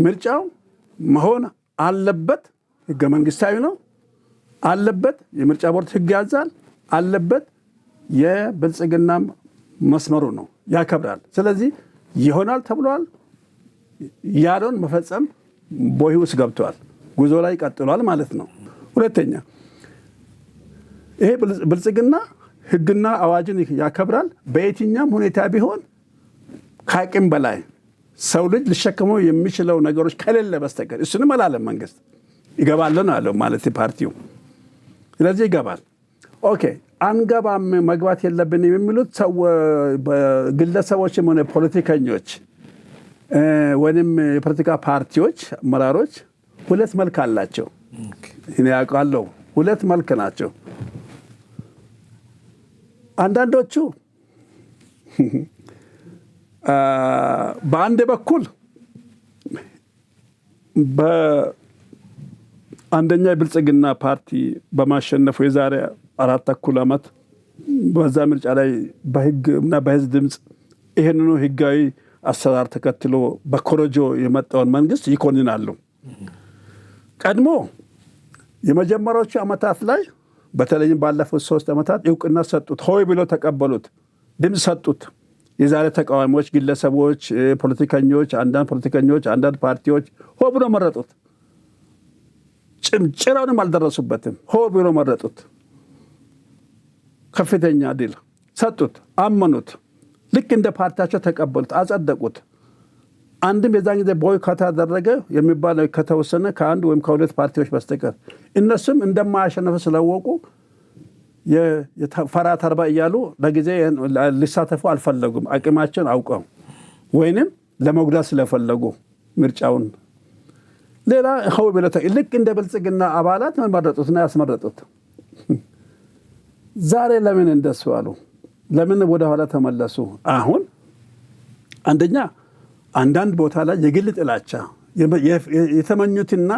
ምርጫው መሆን አለበት። ህገ መንግስታዊ ነው አለበት። የምርጫ ቦርድ ህግ ያዛል አለበት። የብልጽግና መስመሩ ነው ያከብራል። ስለዚህ ይሆናል ተብሏል። ያለውን መፈጸም ቦይ ውስጥ ገብቷል። ጉዞ ላይ ቀጥሏል ማለት ነው። ሁለተኛ ይሄ ብልጽግና ህግና አዋጅን ያከብራል። በየትኛም ሁኔታ ቢሆን ከአቅም በላይ ሰው ልጅ ሊሸከመው የሚችለው ነገሮች ከሌለ በስተቀር እሱንም አላለም መንግስት። ይገባል ነው ያለው ማለት ፓርቲው። ስለዚህ ይገባል። ኦኬ አንገባም መግባት የለብንም የሚሉት ግለሰቦችም ሆነ ፖለቲከኞች ወይም የፖለቲካ ፓርቲዎች አመራሮች ሁለት መልክ አላቸው። እኔ ያውቃለሁ። ሁለት መልክ ናቸው። አንዳንዶቹ በአንድ በኩል በአንደኛ የብልጽግና ፓርቲ በማሸነፉ የዛሬ 4 ተኩል ዓመት በዛ ምርጫ ላይ በህግ እና በህዝብ ድምፅ ይሄንኑ ህጋዊ አሰራር ተከትሎ በኮረጆ የመጣውን መንግስት ይኮንናሉ። ቀድሞ የመጀመሪያዎቹ ዓመታት ላይ በተለይም ባለፉት 3 ዓመታት እውቅና ሰጡት፣ ሆይ ብሎ ተቀበሉት፣ ድምፅ ሰጡት። የዛሬ ተቃዋሚዎች፣ ግለሰቦች፣ ፖለቲከኞች፣ አንዳንድ ፓርቲዎች ሆ ብሎ መረጡት። ጭራውንም አልደረሱበትም። ሆ ብሎ መረጡት። ከፍተኛ ድል ሰጡት፣ አመኑት። ልክ እንደ ፓርቲያቸው ተቀበሉት፣ አጸደቁት። አንድም የዛን ጊዜ ቦይኮት ያደረገ የሚባለው ከተወሰነ ከአንድ ወይም ከሁለት ፓርቲዎች በስተቀር እነሱም እንደማያሸነፉ ስላወቁ ፈራ ተርባ እያሉ ለጊዜ ሊሳተፉ አልፈለጉም። አቅማቸውን አውቀው ወይንም ለመጉዳት ስለፈለጉ ምርጫውን ሌላ ኸው ብለታ ልክ እንደ ብልጽግና አባላት መረጡትና ያስመረጡት። ዛሬ ለምን እንደሱ አሉ? ለምን ወደ ኋላ ተመለሱ? አሁን አንደኛ አንዳንድ ቦታ ላይ የግል ጥላቻ የተመኙትና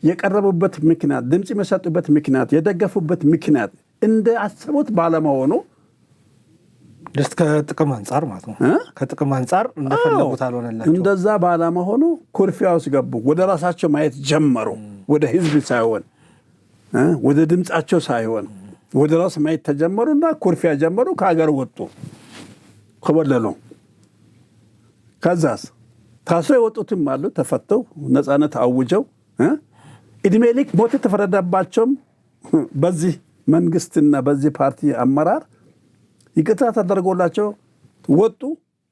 የቀረቡበት ምክንያት፣ ድምፅ የሰጡበት ምክንያት፣ የደገፉበት ምክንያት እንደ አሰቡት ባለመሆኑ ደስት ከጥቅም አንጻር ማለት ነው። ከጥቅም አንጻር እንደፈለጉት አልሆነላቸው። እንደዛ ባለመሆኑ ኩርፊያ ውስጥ ገቡ። ወደ ራሳቸው ማየት ጀመሩ። ወደ ህዝብ ሳይሆን ወደ ድምፃቸው ሳይሆን ወደ ራስ ማየት ተጀመሩና ኩርፊያ ጀመሩ። ከሀገር ወጡ፣ ከወለሉ። ከዛስ ታስረው የወጡትም አሉ፣ ተፈተው ነፃነት አውጀው እድሜ ልክ ሞት ተፈረደባቸውም በዚህ መንግስትና በዚህ ፓርቲ አመራር ይቅርታ ተደርጎላቸው ወጡ።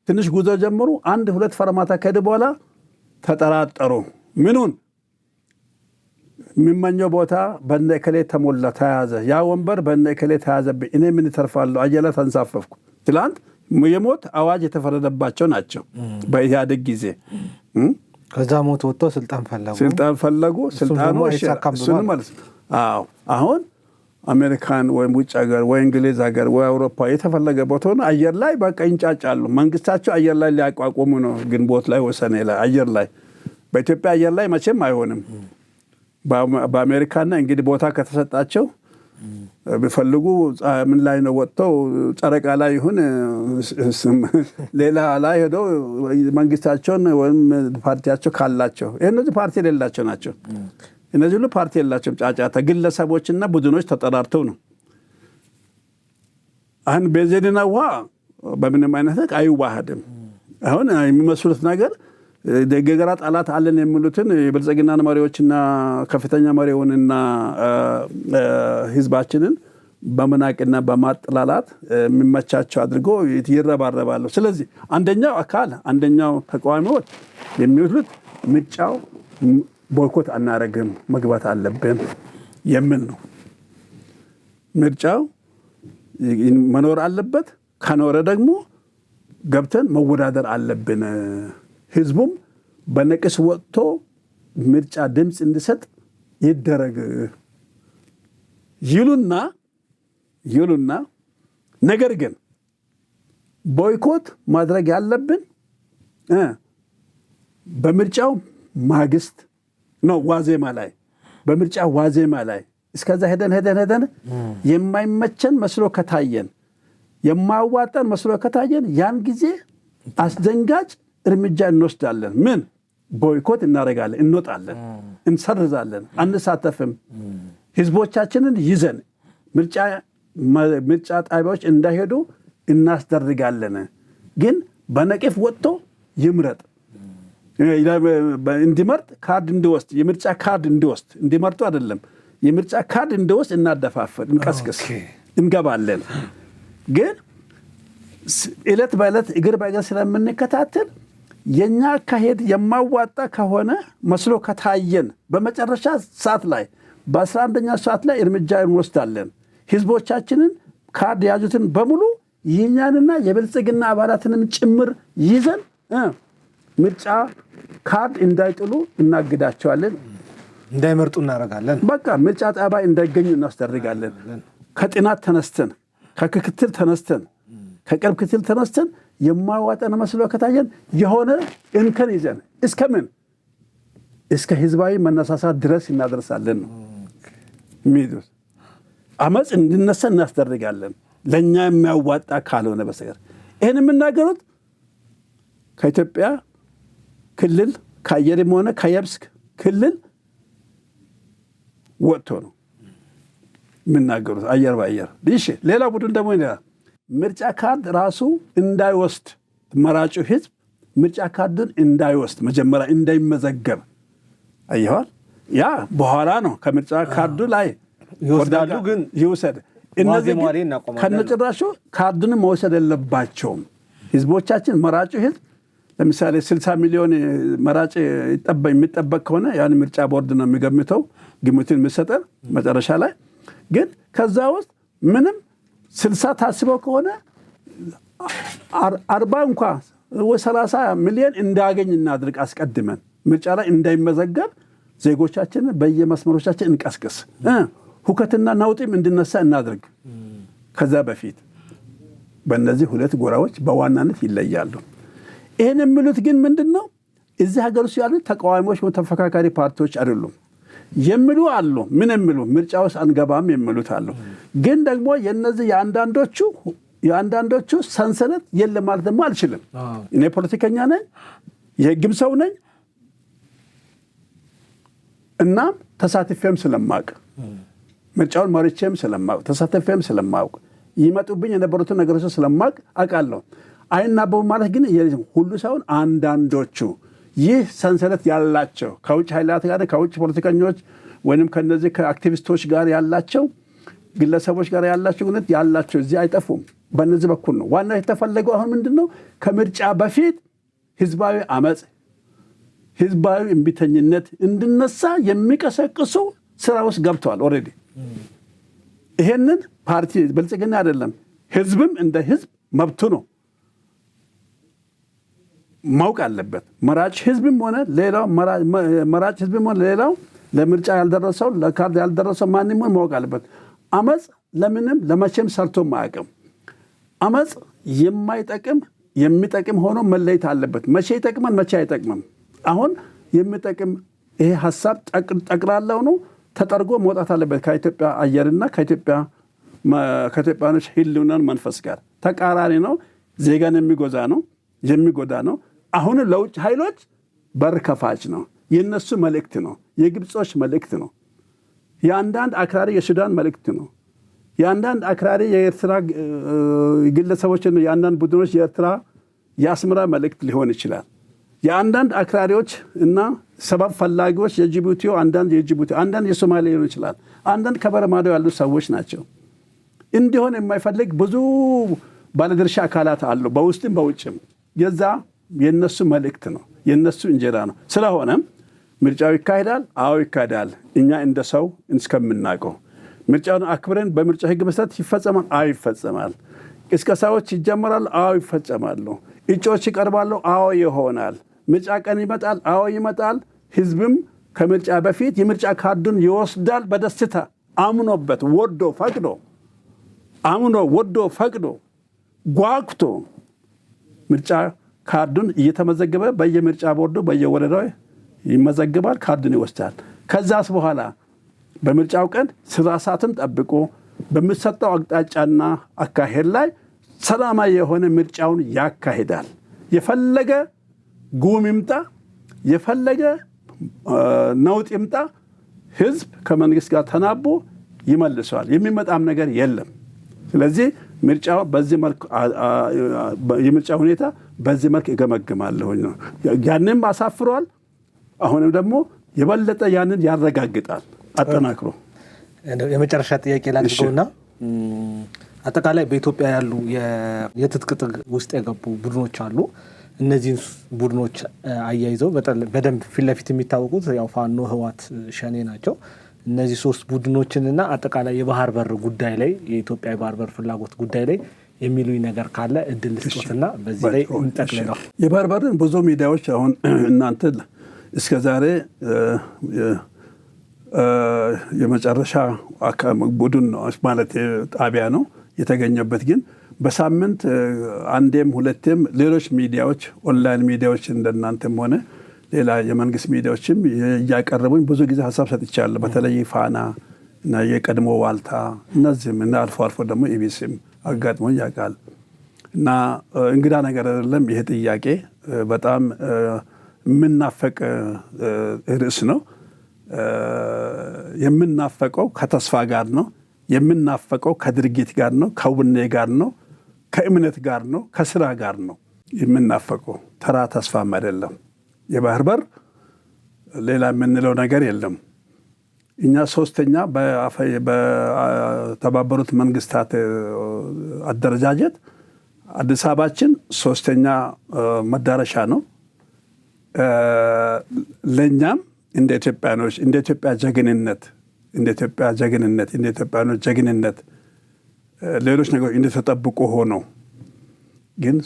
ትንሽ ጉዞ ጀመሩ። 1-2 ፈርማታ ከሄደ በኋላ ተጠራጠሩ። ምኑን የሚመኘው ቦታ በእነ እከሌ ተሞላ፣ ተያዘ። ያ ወንበር በእነ እከሌ ተያዘብኝ፣ እኔ ምን ተርፋለሁ? አየለ ተንሳፈፍኩ። ትላንት የሞት አዋጅ የተፈረደባቸው ናቸው በኢህአዴግ ጊዜ። ከዛ ሞት ወጥቶ ስልጣን ፈለጉ። ስልጣኑ እሱን ማለት ነው። አዎ አሁን አሜሪካን ወይም ውጭ ሀገር ወይ እንግሊዝ ሀገር ወይ አውሮፓ የተፈለገ ቦታ ሆነ አየር ላይ በቃ ይንጫጫሉ። መንግስታቸው አየር ላይ ሊያቋቁሙ ነው ግንቦት ላይ ወሰኔ ላይ አየር ላይ። በኢትዮጵያ አየር ላይ መቼም አይሆንም። በአሜሪካና እንግዲህ ቦታ ከተሰጣቸው ቢፈልጉ ምን ላይ ነው ወጥተው ጨረቃ ላይ ይሁን ሌላ ላይ ሄደው መንግስታቸውን ወይም ፓርቲያቸው ካላቸው እነዚህ ፓርቲ የሌላቸው ናቸው። እነዚህ ሁሉ ፓርቲ የላቸውም። ጫጫታ ግለሰቦችና ቡድኖች ተጠራርተው ነው። አሁን ቤንዚንና ውሃ በምንም አይነት አይዋሃድም። አሁን የሚመስሉት ነገር የገገራ ጠላት አለን የሚሉትን የብልጽግና መሪዎችና ከፍተኛ መሪውንና ህዝባችንን በመናቅና በማጥላላት የሚመቻቸው አድርጎ ይረባረባሉ። ስለዚህ አንደኛው ተቃዋሚዎች የሚሉት ምርጫው ቦይኮት አናረግም መግባት አለብን የሚል ነው። ምርጫው መኖር አለበት፣ ከኖረ ደግሞ ገብተን መወዳደር አለብን፣ ህዝቡም በነቅስ ወጥቶ ምርጫ ድምፅ እንዲሰጥ ይደረግ ይሉና ነገር ግን ቦይኮት ማድረግ ያለብን በምርጫው ማግስት ነው። በምርጫ ዋዜማ ላይ እስከዛ ሄደን የማይመቸን መስሎ ከታየን የማያዋጣን መስሎ ከታየን ያን ጊዜ አስደንጋጭ እርምጃ እንወስዳለን። ምን ቦይኮት እናደርጋለን፣ እንወጣለን፣ እንሰርዛለን፣ አንሳተፍም። ህዝቦቻችንን ይዘን ምርጫ ጣቢያዎች እንዳይሄዱ እናስደርጋለን። ግን በነቂፍ ወጥቶ ይምረጥ እንዲመርጥ ካርድ እንዲወስድ የምርጫ ካርድ እንዲወስድ እንዲመርጡ አይደለም፣ የምርጫ ካርድ እንዲወስድ እናደፋፈር፣ እንቀስቅስ፣ እንገባለን። ግን ዕለት በዕለት እግር በእግር ስለምንከታተል የኛ አካሄድ የማዋጣ ከሆነ መስሎ ከታየን በመጨረሻ ሰዓት ላይ በ11ኛ ሰዓት ላይ እርምጃ እንወስዳለን። ህዝቦቻችንን ካርድ የያዙትን በሙሉ የኛንና የብልጽግና አባላትንም ጭምር ይዘን ምርጫ ካርድ እንዳይጥሉ እናግዳቸዋለን፣ እንዳይመርጡ እናደርጋለን። በቃ ምርጫ ጣቢያ እንዳይገኙ እናስደርጋለን። ከጥናት ተነስተን ከክትትል ተነስተን ከቅርብ ክትትል ተነስተን የማያዋጣን መስሎ ከታየን የሆነ እንከን ይዘን እስከ ህዝባዊ መነሳሳት ድረስ እናደርሳለን ነው የሚሉት። አመፅ እንዲነሳ እናስደርጋለን ለእኛ የሚያዋጣ ካልሆነ በስተቀር። ይህን የምናገሩት ከኢትዮጵያ ክልል ከአየርም ሆነ ከየብስ ክልል ወጥቶ ነው የምናገሩት፣ አየር በአየር። ይሽ ሌላ ቡድን ደግሞ ምርጫ ካርድ ራሱ እንዳይወስድ መራጩ ህዝብ ምርጫ ካርድን እንዳይወስድ መጀመሪያ እንዳይመዘገብ አየዋል። ያ በኋላ ነው ከምርጫ ካርዱ ላይ ይወስዳሉ። ግን ይወሰድ እነዚህ ከነጭራሹ ካርዱን መውሰድ የለባቸውም። ህዝቦቻችን መራጩ ህዝብ ለምሳሌ 60 ሚሊዮን መራጭ የሚጠበቅ ከሆነ ያን ምርጫ ቦርድ ነው የሚገምተው፣ ግምቱን የሚሰጠን መጨረሻ ላይ። ግን ከዛ ውስጥ ምንም 60 ታስበው ከሆነ 40 እንኳ ወይ 30 ሚሊዮን እንዳገኝ እናድርግ። አስቀድመን ምርጫ ላይ እንዳይመዘገብ ዜጎቻችንን በየመስመሮቻችን እንቀስቅስ፣ ሁከትና ነውጥም እንድነሳ እናድርግ። ከዛ በፊት በእነዚህ ሁለት ጎራዎች በዋናነት ይለያሉ። ይህን የሚሉት ግን ምንድን ነው? እዚህ ሀገር ውስጥ ያሉት ተቃዋሚዎች ተፎካካሪ ፓርቲዎች አይደሉም የሚሉ አሉ። ምን የሚሉ ምርጫ ውስጥ አንገባም የሚሉት አሉ። ግን ደግሞ የነዚህ የአንዳንዶቹ ሰንሰለት የለም ማለት ደግሞ አልችልም። እኔ ፖለቲከኛ ነኝ፣ የህግም ሰው ነኝ። እናም ተሳትፌም ስለማውቅ ምርጫውን መርቼም ስለማውቅ ተሳትፌም ስለማውቅ ይመጡብኝ የነበሩትን ነገሮች ስለማውቅ አውቃለሁ። አይናበቡ ማለት ግን ሁሉ ሳይሆን አንዳንዶቹ ይህ ሰንሰለት ያላቸው ከውጭ ኃይላት ጋር ከውጭ ፖለቲከኞች ወይንም ከነዚህ ከአክቲቪስቶች ጋር ያላቸው ግለሰቦች ጋር ያላቸው ግንኙነት ያላቸው እዚህ አይጠፉም። በእነዚህ በኩል ነው ዋናው የተፈለገው። አሁን ምንድነው? ከምርጫ በፊት ህዝባዊ አመጽ፣ ህዝባዊ እምቢተኝነት እንድነሳ የሚቀሰቅሱ ስራ ውስጥ ገብተዋል ኦልሬዲ። ይሄንን ፓርቲ ብልጽግና አይደለም ህዝብም እንደ ህዝብ መብቱ ነው ማውቅ አለበት። መራጭ ህዝብም ሆነ ሌላው ለምርጫ ያልደረሰው ለካርድ ያልደረሰው ማንም ማወቅ አለበት። አመፅ ለምንም ለመቼም ሰርቶም አያውቅም። አመፅ የማይጠቅም የሚጠቅም ሆኖ መለየት አለበት። መቼ ይጠቅማል፣ መቼ አይጠቅምም። አሁን የሚጠቅም ይሄ ሀሳብ ጠቅላላው ነው ተጠርጎ መውጣት አለበት ከኢትዮጵያ አየርና ከኢትዮጵያኖች ህልውናን መንፈስ ጋር ተቃራኒ ነው። ዜጋን የሚጎዳ ነው። አሁን ለውጭ ኃይሎች በር ከፋች ነው። የነሱ መልእክት ነው። የግብጾች መልእክት ነው። የአንዳንድ አክራሪ የሱዳን መልእክት ነው። የአንዳንድ አክራሪ የኤርትራ ግለሰቦች፣ የአንዳንድ ቡድኖች የኤርትራ የአስመራ መልእክት ሊሆን ይችላል። የአንዳንድ አክራሪዎች እና ሰበብ ፈላጊዎች የጅቡቲው አንዳንድ የሶማሌ ሊሆን ይችላል። አንዳንድ ከበረማዶ ያሉ ሰዎች ናቸው። እንዲሆን የማይፈልግ ብዙ ባለድርሻ አካላት አሉ፣ በውስጥም በውጭም። የነሱ መልእክት ነው፣ የነሱ እንጀራ ነው። ስለሆነም ምርጫው ይካሄዳል። አዎ ይካሄዳል። እኛ እንደ ሰው እስከምናውቀው ምርጫውን አክብረን በምርጫ ህግ መሰረት ይፈጸማል። አዎ ይፈጸማል። ቅስቀሳዎች ይጀመራሉ። አዎ ይፈጸማሉ። እጩዎች ይቀርባሉ። አዎ ይሆናል። ምርጫ ቀን ይመጣል። አዎ ይመጣል። ህዝብም ከምርጫ በፊት የምርጫ ካርዱን ይወስዳል በደስታ አምኖበት ወዶ ፈቅዶ ጓጉቶ ምርጫ ካርዱን እየተመዘገበ በየምርጫ ቦርዱ በየወረዳው ይመዘግባል። ካርዱን ይወስዳል። ከዛስ በኋላ በምርጫው ቀን ስርዓትን ጠብቆ በሚሰጠው አቅጣጫና አካሄድ ላይ ሰላማዊ የሆነ ምርጫውን ያካሂዳል። የፈለገ ጉም ይምጣ፣ የፈለገ ነውጥ ይምጣ፣ ህዝብ ከመንግስት ጋር ተናቦ ይመልሰዋል። የሚመጣም ነገር የለም። ስለዚህ ምርጫው በዚህ መልክ የምርጫ ሁኔታ በዚህ መልክ እገመግማለሁ ነው። ያንንም አሳፍሯል። አሁንም ደግሞ የበለጠ ያንን ያረጋግጣል አጠናክሮ። የመጨረሻ ጥያቄ ላድርገውና አጠቃላይ በኢትዮጵያ ያሉ የትጥቅ ትግል ውስጥ የገቡ ቡድኖች አሉ። እነዚህን ቡድኖች አያይዘው በደንብ ፊት ለፊት የሚታወቁት ያው ፋኖ፣ ህወሓት፣ ሸኔ ናቸው። እነዚህ ሶስት ቡድኖችንና አጠቃላይ የባህር በር ጉዳይ ላይ የኢትዮጵያ የባህር በር ፍላጎት ጉዳይ ላይ የሚሉኝ ነገር ካለ እድል ልስጦትና በዚህ ላይ እንጠቅልለው። የባህር በርን ብዙ ሚዲያዎች አሁን እናንተ እስከ ዛሬ የመጨረሻ ቡድን ነው ማለት ጣቢያ ነው የተገኘበት። ግን በሳምንት አንዴም ሁለቴም ሌሎች ሚዲያዎች ኦንላይን ሚዲያዎች እንደናንተም ሆነ ሌላ የመንግስት ሚዲያዎችም እያቀረቡኝ ብዙ ጊዜ ሀሳብ ሰጥቻለሁ። በተለይ ፋና እና የቀድሞ ዋልታ እነዚህም እና አልፎ አልፎ ደግሞ ኢቢሲም አጋጥሞኝ ያውቃል። እና እንግዳ ነገር አይደለም ይሄ ጥያቄ። በጣም የምናፈቅ ርዕስ ነው። የምናፈቀው ከተስፋ ጋር ነው። የምናፈቀው ከድርጊት ጋር ነው። ከውኔ ጋር ነው። ከእምነት ጋር ነው። ከስራ ጋር ነው የምናፈቀው። ተራ ተስፋም አይደለም። የባህር በር ሌላ የምንለው ነገር የለም። እኛ ሶስተኛ በተባበሩት መንግስታት አደረጃጀት አዲስ አበባችን ሶስተኛ መዳረሻ ነው። ለእኛም እንደ ኢትዮጵያኖች እንደ ኢትዮጵያ ጀግንነት እንደ ኢትዮጵያኖች ጀግንነት ሌሎች ነገሮች እንደተጠብቁ ሆኖ ግን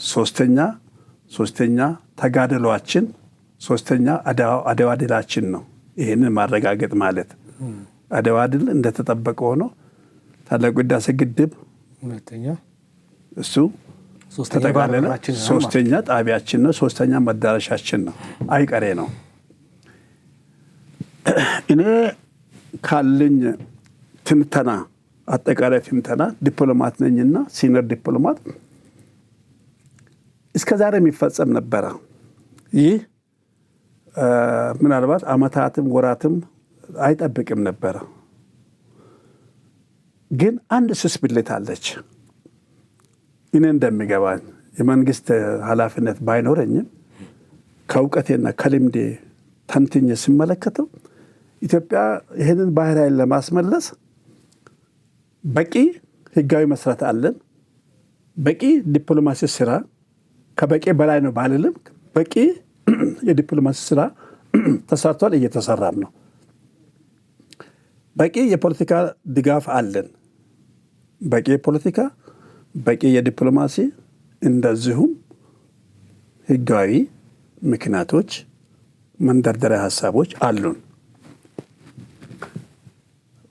ሶስተኛ ተጋድሏችን ሶስተኛ አድዋ ድላችን ነው። ይህንን ማረጋገጥ ማለት አድዋ ድል እንደተጠበቀ ሆኖ ታላቁ ህዳሴ ግድብ ሁለተኛ እሱ ሶስተኛ ጣቢያችን ነው። ሶስተኛ መዳረሻችን ነው። አይቀሬ ነው። እኔ ካለኝ ትንተና አጠቃላይ ትንተና ዲፕሎማት ነኝና ሲኒየር ዲፕሎማት እስከ ዛሬ የሚፈጸም ነበረ። ይህ ምናልባት አመታትም ወራትም አይጠብቅም ነበረ። ግን አንድ ስስ ብልት አለች። እኔ እንደሚገባኝ የመንግስት ኃላፊነት ባይኖረኝም ከእውቀቴና ከልምዴ ተንትኜ ሲመለከተው ኢትዮጵያ ይህንን ባህር ኃይል ለማስመለስ በቂ ህጋዊ መሰረት አለን። በቂ ዲፕሎማሲ ስራ ከበቂ በላይ ነው ባልልም በቂ የዲፕሎማሲ ስራ ተሰርቷል፣ እየተሰራም ነው። በቂ የፖለቲካ ድጋፍ አለን። በቂ የፖለቲካ በቂ የዲፕሎማሲ እንደዚሁም ህጋዊ ምክንያቶች መንደርደሪያ ሀሳቦች አሉን።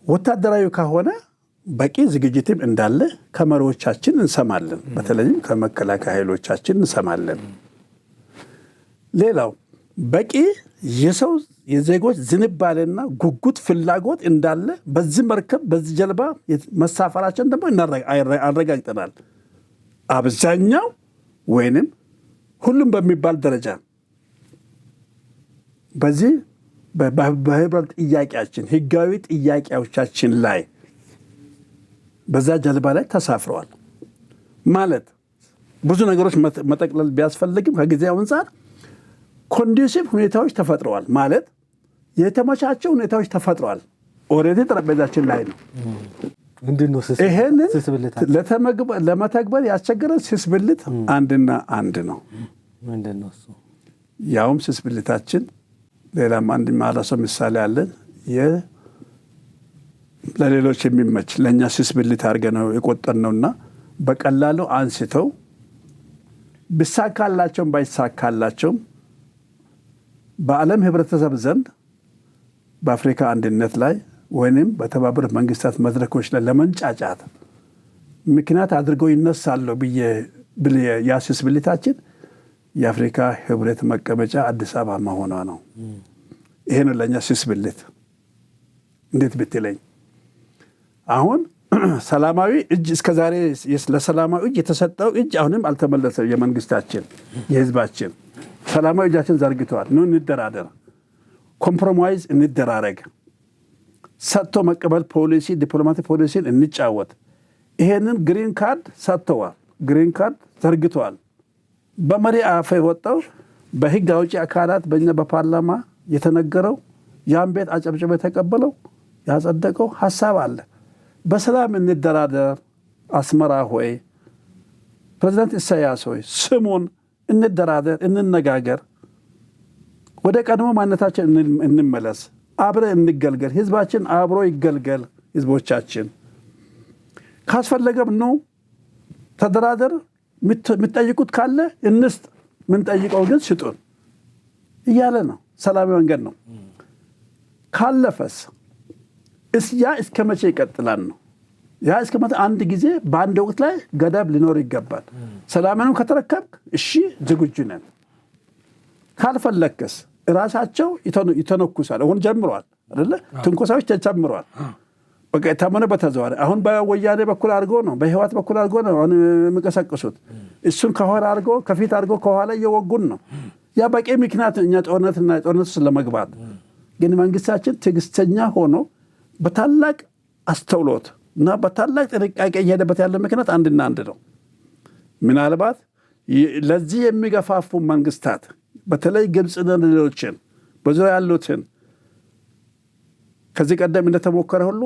ወታደራዊ ከሆነ በቂ ዝግጅትም እንዳለ ከመሪዎቻችን እንሰማለን። በተለይም ከመከላከያ ኃይሎቻችን እንሰማለን። ሌላው በቂ የዜጎች ዝንባሌና ጉጉት ፍላጎት እንዳለ በዚህ መርከብ በዚህ ጀልባ መሳፈራችን ደግሞ አረጋግጠናል። አብዛኛው ወይንም ሁሉም በሚባል ደረጃ በዚህ በህብረት ጥያቄያችን ህጋዊ ጥያቄዎቻችን ላይ በዛ ጀልባ ላይ ተሳፍረዋል። ማለት ብዙ ነገሮች መጠቅለል ቢያስፈልግም ከጊዜ አንፃር ኮንዲሲቭ ሁኔታዎች ተፈጥረዋል። ማለት የተመቻቸው ሁኔታዎች ተፈጥረዋል። ኦልሬዲ ጠረጴዛችን ላይ ነው። ይሄንን ለመተግበር ያስቸገረን ስስብልት አንድና አንድ ነው። ያውም ስስብልታችን ሌላም አንድ ማራሰው ምሳሌ አለን። ለሌሎች የሚመች ለእኛ ስስብልት አድርገነው የቆጠርነውና በቀላሉ አንስተው ቢሳካላቸውም ባይሳካላቸውም በዓለም ህብረተሰብ ዘንድ በአፍሪካ አንድነት ላይ ወይንም በተባበሩት መንግስታት መድረኮች ላይ ለመንጫጫት ምክንያት አድርገው ይነሳሉ ብዬ ያ ስስብልታችን የአፍሪካ ህብረት መቀመጫ አዲስ አበባ መሆኗ ነው። ይሄ ነው ለእኛ ስስብልት። እንዴት ብትለኝ አሁን ሰላማዊ እጅ እስከዛሬ ለሰላማዊ እጅ የተሰጠው እጅ አሁንም አልተመለሰም። የመንግስታችን የህዝባችን ሰላማዊ እጃችን ዘርግተዋል። ኑ እንደራደር፣ ኮምፕሮማይዝ እንደራረግ፣ ሰጥቶ መቀበል ፖሊሲ ዲፕሎማቲክ ፖሊሲን እንጫወት። ይሄንን ግሪን ካርድ ሰጥተዋል። ግሪን ካርድ ዘርግተዋል። በመሪ አፈ የወጣው በህግ አውጪ አካላት በእኛ በፓርላማ የተነገረው ያን ቤት አጨብጭበ የተቀበለው ያጸደቀው ሀሳብ አለ። በሰላም እንደራደር፣ አስመራ ሆይ፣ ፕሬዚዳንት ኢሳያስ ሆይ ስሙን፣ እንደራደር፣ እንነጋገር፣ ወደ ቀድሞ ማንነታችን እንመለስ፣ አብረ እንገልገል፣ ህዝባችን አብሮ ይገልገል። ህዝቦቻችን ካስፈለገም ነው ተደራደር፣ የምትጠይቁት ካለ እንስጥ፣ ምንጠይቀው ግን ስጡን እያለ ነው። ሰላማዊ መንገድ ነው። ካለፈስ ያ እስከ መቼ ይቀጥላል ነው? ያ እስከ መቼ? አንድ ጊዜ በአንድ ወቅት ላይ ገደብ ሊኖር ይገባል። ሰላምንም ከተረከብክ እሺ ዝግጁ ነን። ካልፈለከስ ራሳቸው ይተነኩሳል። አሁን ጀምረዋል አይደለ? ትንኮሳዎች ተጀምረዋል። በቃ የታመነ በተዘዋዋሪ አሁን በወያኔ በኩል አድርጎ ነው፣ በህወሓት በኩል አድርጎ ነው አሁን የሚቀሰቅሱት። እሱን ከኋላ አድርጎ ከፊት አድርጎ ከኋላ እየወጉን ነው። ያ በቂ ምክንያት እኛ ጦርነት ውስጥ ለመግባት ግን መንግስታችን ትዕግስተኛ ሆኖ በታላቅ አስተውሎት እና በታላቅ ጥንቃቄ እየሄደበት ያለ ምክንያት አንድና አንድ ነው። ምናልባት ለዚህ የሚገፋፉ መንግስታት በተለይ ግብፅና ሌሎችን በዙሪያ ያሉትን ከዚህ ቀደም እንደተሞከረ ሁሉ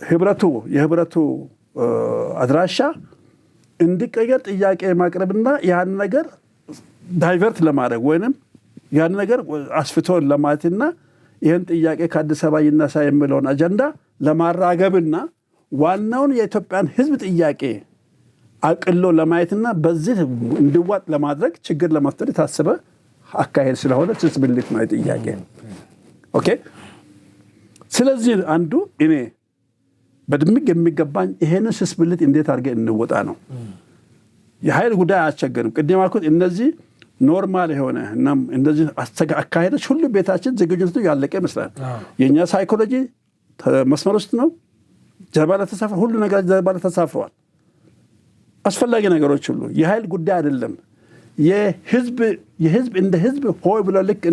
የህብረቱ አድራሻ እንዲቀየር ጥያቄ ማቅረብና ያን ነገር ዳይቨርት ለማድረግ ወይንም ያን ነገር አስፍቶ ለማለትና ይህን ጥያቄ ከአዲስ አበባ ይነሳ የሚለውን አጀንዳ ለማራገብና ዋናውን የኢትዮጵያን ህዝብ ጥያቄ አቅሎ ለማየትና በዚህ እንዲዋጥ ለማድረግ ችግር ለመፍጠር የታሰበ አካሄድ ስለሆነ ስስብልት ነው ጥያቄ። ኦኬ። ስለዚህ አንዱ እኔ በድምቅ የሚገባኝ ይሄንን ስስብልት እንዴት አድርገን እንወጣ ነው። የኃይል ጉዳይ አያስቸግርም። ቅድም ያልኩት እነዚህ ኖርማል የሆነ እና እንደዚህ አካሄዶች ሁሉ ቤታችን ዝግጁነቱ ያለቀ ይመስላል። የእኛ ሳይኮሎጂ መስመር ውስጥ ነው። ጀርባ ላይ ተሳፍሯል። ሁሉ ነገር ጀርባ ላይ ተሳፍሯል። አስፈላጊ ነገሮች ሁሉ የኃይል ጉዳይ አይደለም። የህዝብ እንደ ህዝብ ሆይ ብሎ ልክ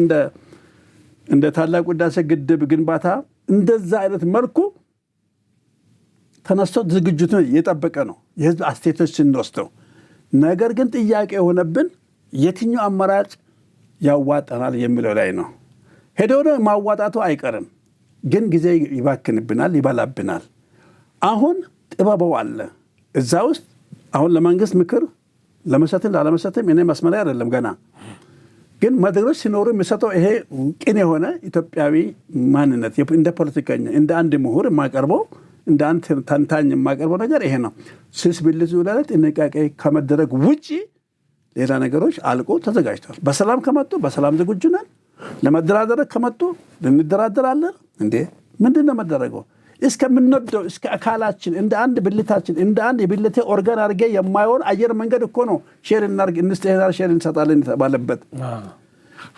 እንደ ታላቁ ህዳሴ ግድብ ግንባታ እንደዛ አይነት መልኩ ተነስቶ ዝግጅቱ የጠበቀ ነው የህዝብ አስተያየቶች ስንወስደው። ነገር ግን ጥያቄ የሆነብን የትኛው አማራጭ ያዋጣናል የሚለው ላይ ነው። ሄደው ማዋጣቱ አይቀርም፣ ግን ጊዜ ይባክንብናል፣ ይበላብናል። አሁን ጥበበው አለ እዛ ውስጥ። አሁን ለመንግስት ምክር ለመሰተን ላለመሰተን እኔ መስመር አይደለም ገና፣ ግን መድረኮች ሲኖሩ የሚሰጠው ይሄ ቅን የሆነ ኢትዮጵያዊ ማንነት እንደ ፖለቲከኛ እንደ አንድ ምሁር የማቀርበው እንደ አንድ ተንታኝ የማቀርበው ነገር ይሄ ነው። ስስብልቱ ላይ ጥንቃቄ ከመደረግ ውጪ ሌላ ነገሮች አልቆ ተዘጋጅተዋል። በሰላም ከመጡ በሰላም ዝግጁ ነን። ለመደራደር ከመጡ እንደራደራለን። እንዴ ምንድነው መደረገው? እስከምንወደው እስከ አካላችን እንደ አንድ ብልታችን እንደ አንድ የብልቴ ኦርጋን አድርጌ የማይሆን አየር መንገድ እኮ ነው ሼር እናርግ እንስተናል ሼር እንሰጣለን የተባለበት።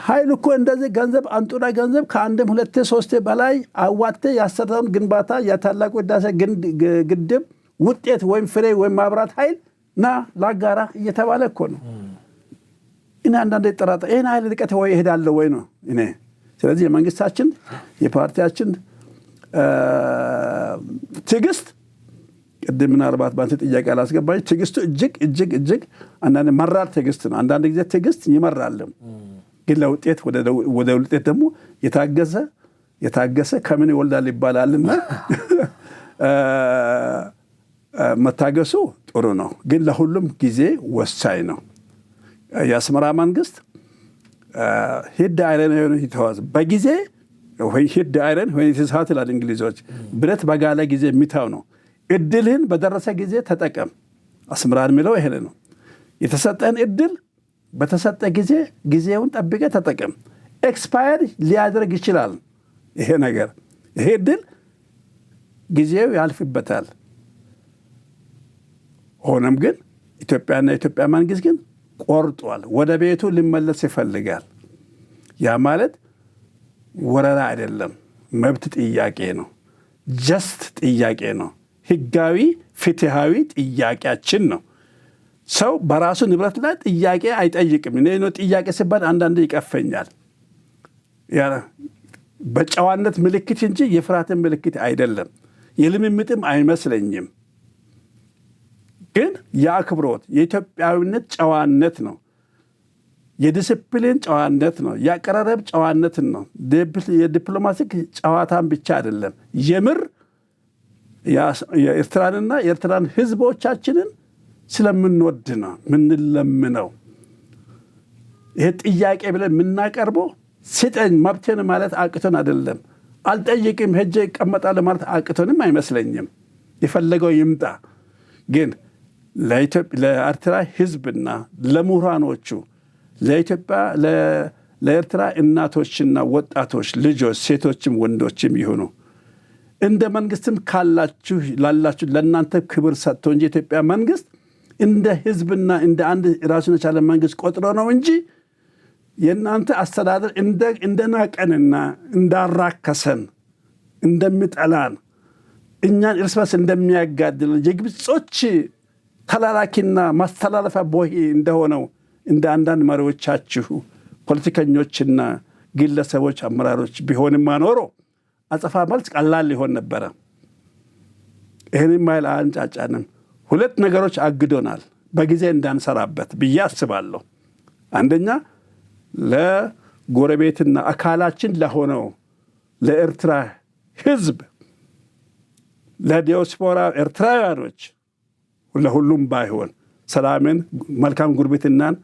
ኃይል እኮ እንደዚህ ገንዘብ አንጡራ ገንዘብ ከአንድም ሁለቴ ሶስቴ በላይ አዋቴ ያሰራውን ግንባታ የታላቁ ህዳሴ ግድብ ውጤት ወይም ፍሬ ወይም ማብራት ኃይል ና ላጋራ እየተባለ እኮ ነው። እኔ አንዳንዴ ጠራጣ ይሄን ኃይል ርቀት ወይ ይሄዳል ወይ ነው እኔ። ስለዚህ የመንግስታችን የፓርቲያችን ትዕግስት ቅድም ምናልባት ባንተ ጥያቄ አላስገባኝ ትዕግስቱ እጅግ አንዳንድ መራር ትዕግስት ነው። አንዳንድ ጊዜ ትዕግስት ይመራልም፣ ግን ለውጤት ወደ ውጤት ደግሞ የታገሰ ከምን ይወልዳል ይባላልና መታገሱ ጥሩ ነው፣ ግን ለሁሉም ጊዜ ወሳኝ ነው። የአስመራ መንግስት ሂድ አይረን የሆነ ይተዋዝ በጊዜ ወይ ሂድ አይረን ወይ ተሳት ይላል እንግሊዞች። ብረት በጋለ ጊዜ የሚታው ነው። እድልህን በደረሰ ጊዜ ተጠቀም። አስመራን የሚለው ይሄ ነው። የተሰጠን እድል በተሰጠ ጊዜ ጊዜውን ጠብቀ ተጠቀም። ኤክስፓየር ሊያደርግ ይችላል ይሄ ነገር። ይሄ እድል ጊዜው ያልፍበታል። ሆነም ግን ኢትዮጵያና የኢትዮጵያ መንግስት ግን ቆርጧል። ወደ ቤቱ ሊመለስ ይፈልጋል። ያ ማለት ወረራ አይደለም፣ መብት ጥያቄ ነው። ጀስት ጥያቄ ነው። ህጋዊ ፍትሃዊ ጥያቄያችን ነው። ሰው በራሱ ንብረት ላይ ጥያቄ አይጠይቅም። እኔ ነው ጥያቄ ሲባል አንዳንዴ ይቀፈኛል። በጨዋነት ምልክት እንጂ የፍርሃትን ምልክት አይደለም። የልምምጥም አይመስለኝም። ግን የአክብሮት የኢትዮጵያዊነት ጨዋነት ነው። የዲስፕሊን ጨዋነት ነው። የአቀራረብ ጨዋነትን ነው። የዲፕሎማቲክ ጨዋታን ብቻ አይደለም። የምር የኤርትራንና የኤርትራን ህዝቦቻችንን ስለምንወድ ነው ምንለምነው። ይሄ ጥያቄ ብለን የምናቀርበው ስጠኝ መብቴን ማለት አቅቶን አይደለም። አልጠይቅም ሄጄ እቀመጣለሁ ማለት አቅቶንም አይመስለኝም። የፈለገው ይምጣ። ግን ለኤርትራ ህዝብና ለምሁራኖቹ ለኤርትራ እናቶችና ወጣቶች ልጆች ሴቶችም ወንዶችም ይሁኑ እንደ መንግስትም ላላችሁ ለእናንተ ክብር ሰጥቶ እንጂ የኢትዮጵያ መንግስት እንደ ህዝብና እንደ አንድ ራሱን የቻለ መንግስት ቆጥሮ ነው እንጂ የእናንተ አስተዳደር እንደናቀንና እንዳራከሰን እንደሚጠላን እኛን እርስ በርስ እንደሚያጋድል የግብጾች ተላላኪና ማስተላለፊያ ቦሄ እንደሆነው እንደ አንዳንድ መሪዎቻችሁ ፖለቲከኞችና ግለሰቦች አመራሮች ቢሆንማ ኖሮ አጸፋ መልስ ቀላል ሊሆን ነበረ። ይህንም ማይል አንጫጫንም። ሁለት ነገሮች አግዶናል በጊዜ እንዳንሰራበት ብዬ አስባለሁ። አንደኛ ለጎረቤትና አካላችን ለሆነው ለኤርትራ ህዝብ፣ ለዲያስፖራ ኤርትራውያኖች ለሁሉም ባይሆን ሰላምን፣ መልካም ጉርብትናን፣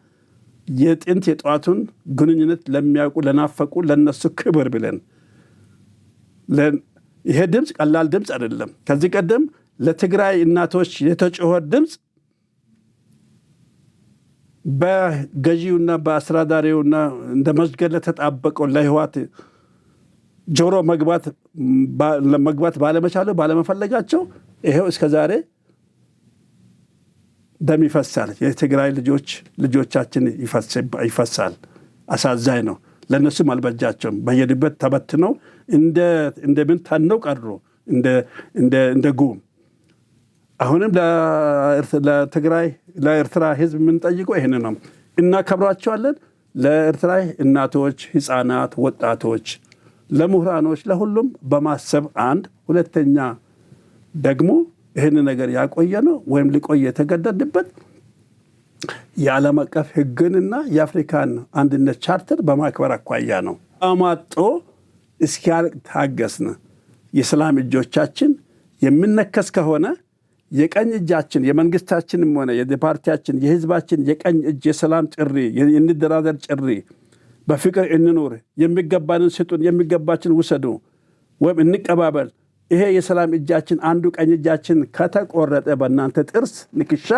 የጥንት የጠዋቱን ግንኙነት ለሚያውቁ ለናፈቁ ለነሱ ክብር ብለን ይሄ ድምፅ ቀላል ድምፅ አይደለም። ከዚህ ቀደም ለትግራይ እናቶች የተጮኸ ድምፅ በገዢውና በአስተዳዳሪውና እንደ መስገድ ለተጣበቀው ለህዋት ጆሮ መግባት ባለመፈለጋቸው ይሄው እስከ ዛሬ ደም ይፈሳል። የትግራይ ልጆቻችን ይፈሳል። አሳዛኝ ነው። ለነሱም አልበጃቸውም። በየድበት ተበትነው እንደምን ተነው ቀሩ እንደ ጉም። አሁንም ለኤርትራ ህዝብ የምንጠይቀው ይህን ነው። እናከብራቸዋለን። ለኤርትራ እናቶች፣ ህፃናት፣ ወጣቶች፣ ለምሁራኖች ለሁሉም በማሰብ አንድ። ሁለተኛ ደግሞ ይህን ነገር ያቆየ ነው ወይም ሊቆየ የተገደድበት የዓለም አቀፍ ህግንና የአፍሪካን አንድነት ቻርተር በማክበር አኳያ ነው። አማጦ እስኪያልቅ ታገስን። የሰላም እጆቻችን የምነከስ ከሆነ የቀኝ እጃችን የመንግስታችንም ሆነ የፓርቲያችን የህዝባችን የቀኝ እጅ የሰላም ጥሪ፣ የንደራደር ጥሪ፣ በፍቅር እንኑር፣ የሚገባንን ስጡን፣ የሚገባችን ውሰዱ ወይም እንቀባበል፣ ይሄ የሰላም እጃችን አንዱ ቀኝ እጃችን ከተቆረጠ በእናንተ ጥርስ ንክሻ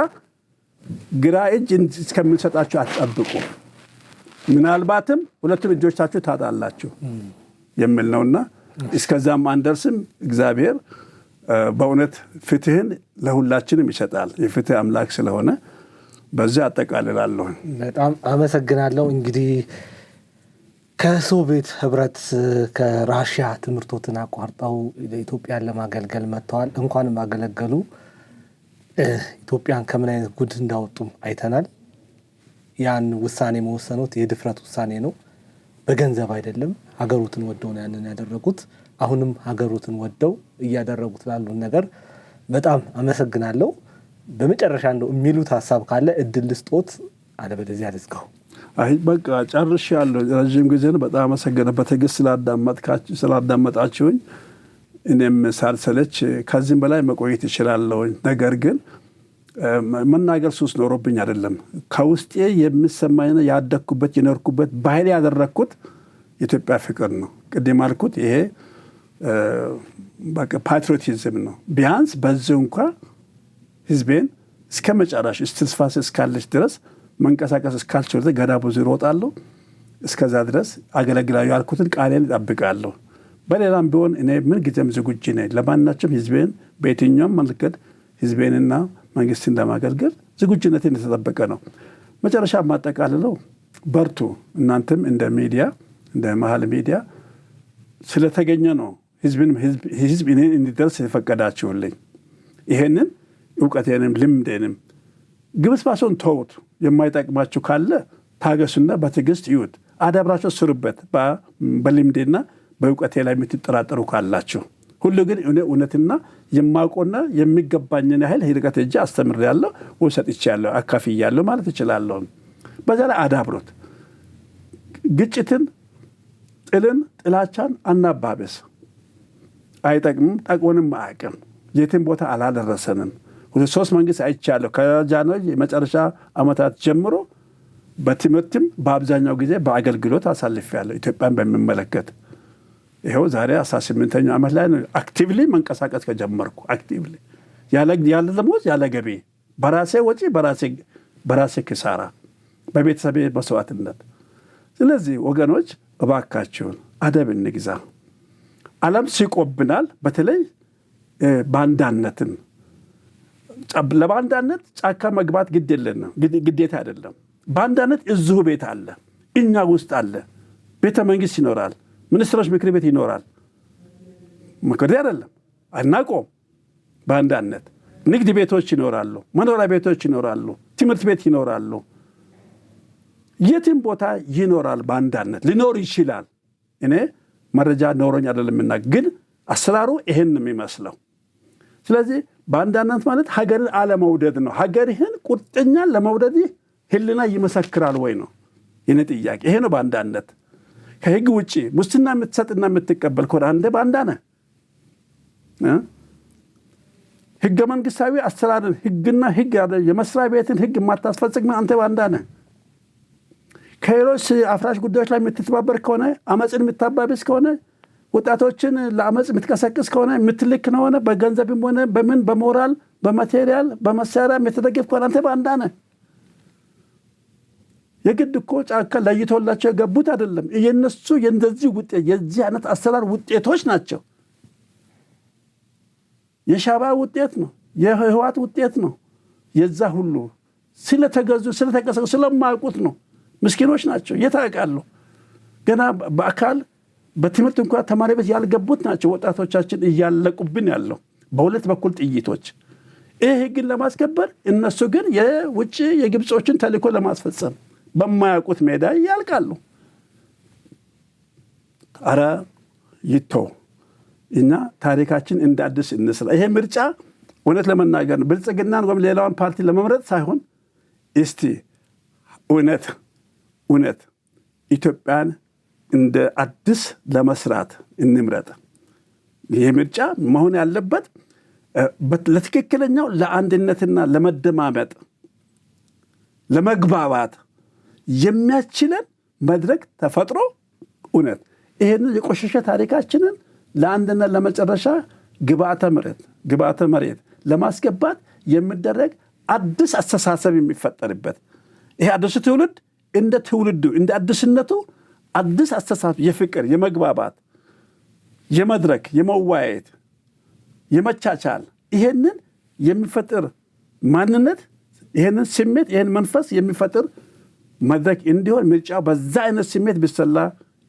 ግራ እጅ እስከምንሰጣችሁ አትጠብቁ። ምናልባትም ሁለቱም እጆቻችሁ ታጣላችሁ የሚል ነውና እስከዛም አንደርስም። እግዚአብሔር በእውነት ፍትህን ለሁላችንም ይሰጣል። የፍትህ አምላክ ስለሆነ በዚህ አጠቃልላለሁ። በጣም አመሰግናለሁ። እንግዲህ ከሶቪየት ህብረት ከራሽያ ትምህርቶትን አቋርጠው ኢትዮጵያን ለማገልገል መጥተዋል። እንኳንም አገለገሉ። ኢትዮጵያን ከምን አይነት ጉድ እንዳወጡም አይተናል። ያን ውሳኔ መወሰኑት የድፍረት ውሳኔ ነው። በገንዘብ አይደለም፣ ሀገሩትን ወደው ነው ያንን ያደረጉት። አሁንም ሀገሩትን ወደው እያደረጉት ላሉን ነገር በጣም አመሰግናለሁ። በመጨረሻ እንደው የሚሉት ሀሳብ ካለ እድል ልስጦት፣ አለበለዚያ ልዝጋው። አይ በቃ ጨርሻለሁ። ረጅም ጊዜ ነው። በጣም አመሰግናለሁ በትዕግስት ስላዳመጣችሁኝ። እኔም ሳልሰለች ከዚህም በላይ መቆየት እችላለሁ። ነገር ግን መናገር ሱስ ኖሮብኝ አይደለም። ከውስጤ የሚሰማኝና ያደግኩበት የኖርኩበት ባህል ያደረግኩት የኢትዮጵያ ፍቅር ነው። ቅድም አልኩት ይሄ በቃ ፓትሪዮቲዝም ነው። ቢያንስ በዚህ እንኳ ህዝቤን እስከ መጨረሻ እስትንፋስ እስካለች ድረስ መንቀሳቀስ እስካልችል ድረስ ገና ብዙ እሮጣለሁ። እስከዛ ድረስ አገለግላለሁ። ያልኩትን ቃሌን እጠብቃለሁ። በሌላም ቢሆን እኔ ምን ጊዜም ዝግጁ ነኝ። ለማናቸውም ህዝቤን በየትኛውም መልክት ህዝቤንና መንግስትን ለማገልገል ዝግጁነትን የተጠበቀ ነው። መጨረሻ ማጠቃልለው በርቱ። እናንተም እንደ ሚዲያ እንደ መሀል ሚዲያ ስለተገኘ ነው ህዝብ እኔን እንዲደርስ የፈቀዳችሁልኝ። ይሄንን እውቀቴንም ልምዴንም ግብስባሰውን ተውት። የማይጠቅማችሁ ካለ ታገሱና በትዕግስት ይዩት። አዳብራችሁ ስሩበት። በልምዴና በእውቀቴ ላይ የምትጠራጠሩ ካላችሁ ሁሉ ግን እውነትና የማውቀውና የሚገባኝን ያህል ሂደት እጅ አስተምሬያለሁ፣ ወሰጥቻለሁ፣ አካፍያለሁ ማለት እችላለሁ። በዛ ላይ አዳብሩት። ግጭትን፣ ጥልን፣ ጥላቻን አናባበስ። አይጠቅምም፣ ጠቅሞንም አያውቅም። የትም ቦታ አላደረሰንም። 3 መንግስት አይቻለሁ። ከጃንሆይ የመጨረሻ ዓመታት ጀምሮ በትምህርትም በአብዛኛው ጊዜ በአገልግሎት አሳልፌያለሁ። ኢትዮጵያን በሚመለከት ይኸው ዛሬ 18ኛው ዓመት ላይ ነው አክቲቭሊ መንቀሳቀስ ከጀመርኩ። አክቲቭሊ ያለ ደሞዝ ያለ ገቢ በራሴ ወጪ በራሴ ክሳራ በቤተሰቤ መስዋዕትነት። ስለዚህ ወገኖች እባካችሁን አደብ እንግዛ። ዓለም ሲቆብናል። በተለይ ባንዳነትን ለባንዳነት ጫካ መግባት ግዴታ አይደለም። ባንዳነት እዚሁ ቤት አለ፣ እኛ ውስጥ አለ። ቤተ መንግስት ይኖራል፣ ሚኒስትሮች ምክር ቤት ይኖራል። ምክር አይደለም አናቆም። ባንዳነት ንግድ ቤቶች ይኖራሉ፣ መኖሪያ ቤቶች ይኖራሉ፣ ትምህርት ቤት ይኖራሉ። የትም ቦታ ይኖራል። ባንዳነት ሊኖር ይችላል። እኔ መረጃ ኖሮኝ አይደለምና፣ ግን አሰራሩ ይሄን ነው የሚመስለው። ስለዚህ ባንዳነት ማለት ሀገርን አለመውደድ ነው። ሀገርህን ቁርጠኛ ለመውደድ ህልና ይመሰክራል ወይ ነው የኔ ጥያቄ። ይሄ ነው ባንዳነት። ከህግ ውጪ ሙስና የምትሰጥና የምትቀበል ከሆነ አንተ ባንዳ ነህ። ህገ መንግስታዊ አሰራርን ህግና ህግ የመስሪያ ቤትን ህግ የማታስፈጽም አንተ ባንዳ ነህ። ከሌሎች አፍራሽ ጉዳዮች ላይ የምትተባበር ከሆነ፣ አመፅን የምታባብስ ከሆነ፣ ወጣቶችን ለአመፅ የምትቀሰቅስ ከሆነ፣ የምትልክ ከሆነ፣ በገንዘብም ሆነ በምን በሞራል በማቴሪያል በመሳሪያ የምትደግፍ ከሆነ አንተ ባንዳ ነህ። የግድ እኮ ጫካ ለይቶላቸው የገቡት አይደለም። የነሱ የእንደዚህ ውጤት የዚህ አይነት አሰራር ውጤቶች ናቸው። የሻዕቢያ ውጤት ነው፣ የህወሓት ውጤት ነው። የዛ ሁሉ ስለተገዙ ስለተቀሰቀሱ ስለማያውቁት ነው። ምስኪኖች ናቸው። የታውቃሉ። ገና በአካል በትምህርት እንኳን ተማሪ ቤት ያልገቡት ናቸው። ወጣቶቻችን እያለቁብን ያለው በሁለት በኩል ጥይቶች። ይህ ህግን ለማስከበር እነሱ ግን የውጭ የግብጾችን ተልእኮ ለማስፈጸም በማያውቁት ሜዳ ያልቃሉ። አረ ይተው እና ታሪካችን እንደ አዲስ እንስራ። ይሄ ምርጫ እውነት ለመናገር ብልጽግናን ወይም ሌላውን ፓርቲ ለመምረጥ ሳይሆን እስቲ እውነት ኢትዮጵያን እንደ አዲስ ለመስራት እንምረጥ። ይሄ ምርጫ መሆን ያለበት ለትክክለኛው ለአንድነትና ለመደማመጥ ለመግባባት የሚያስችለን መድረክ ተፈጥሮ እውነት ይሄንን የቆሸሸ ታሪካችንን ለአንድና ለመጨረሻ ግብዓተ መሬት ለማስገባት የሚደረግ አዲስ አስተሳሰብ የሚፈጠርበት ይሄ አዲሱ ትውልድ እንደ አዲስነቱ አዲስ አስተሳሰብ የፍቅር የመግባባት የመድረክ የመዋየት የመቻቻል ይሄንን የሚፈጥር ማንነት ይሄንን ስሜት ይሄን መንፈስ የሚፈጥር መድረክ እንዲሆን ምርጫ በዛ አይነት ስሜት ቢሰላ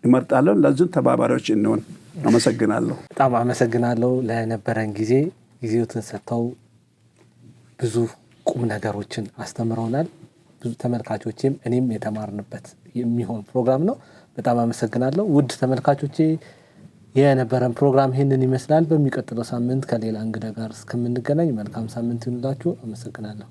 እመርጣለሁ። ለዚህ ተባባሪዎች እንሆን። አመሰግናለሁ። በጣም አመሰግናለሁ ለነበረን ጊዜዎትን ሰጥተው ብዙ ቁም ነገሮችን አስተምረውናል። ብዙ ተመልካቾቼም እኔም የተማርንበት የሚሆን ፕሮግራም ነው። በጣም አመሰግናለሁ። ውድ ተመልካቾቼ የነበረን ፕሮግራም ይህንን ይመስላል። በሚቀጥለው ሳምንት ከሌላ እንግዳ ጋር እስከምንገናኝ መልካም ሳምንት ይሁንላችሁ። አመሰግናለሁ።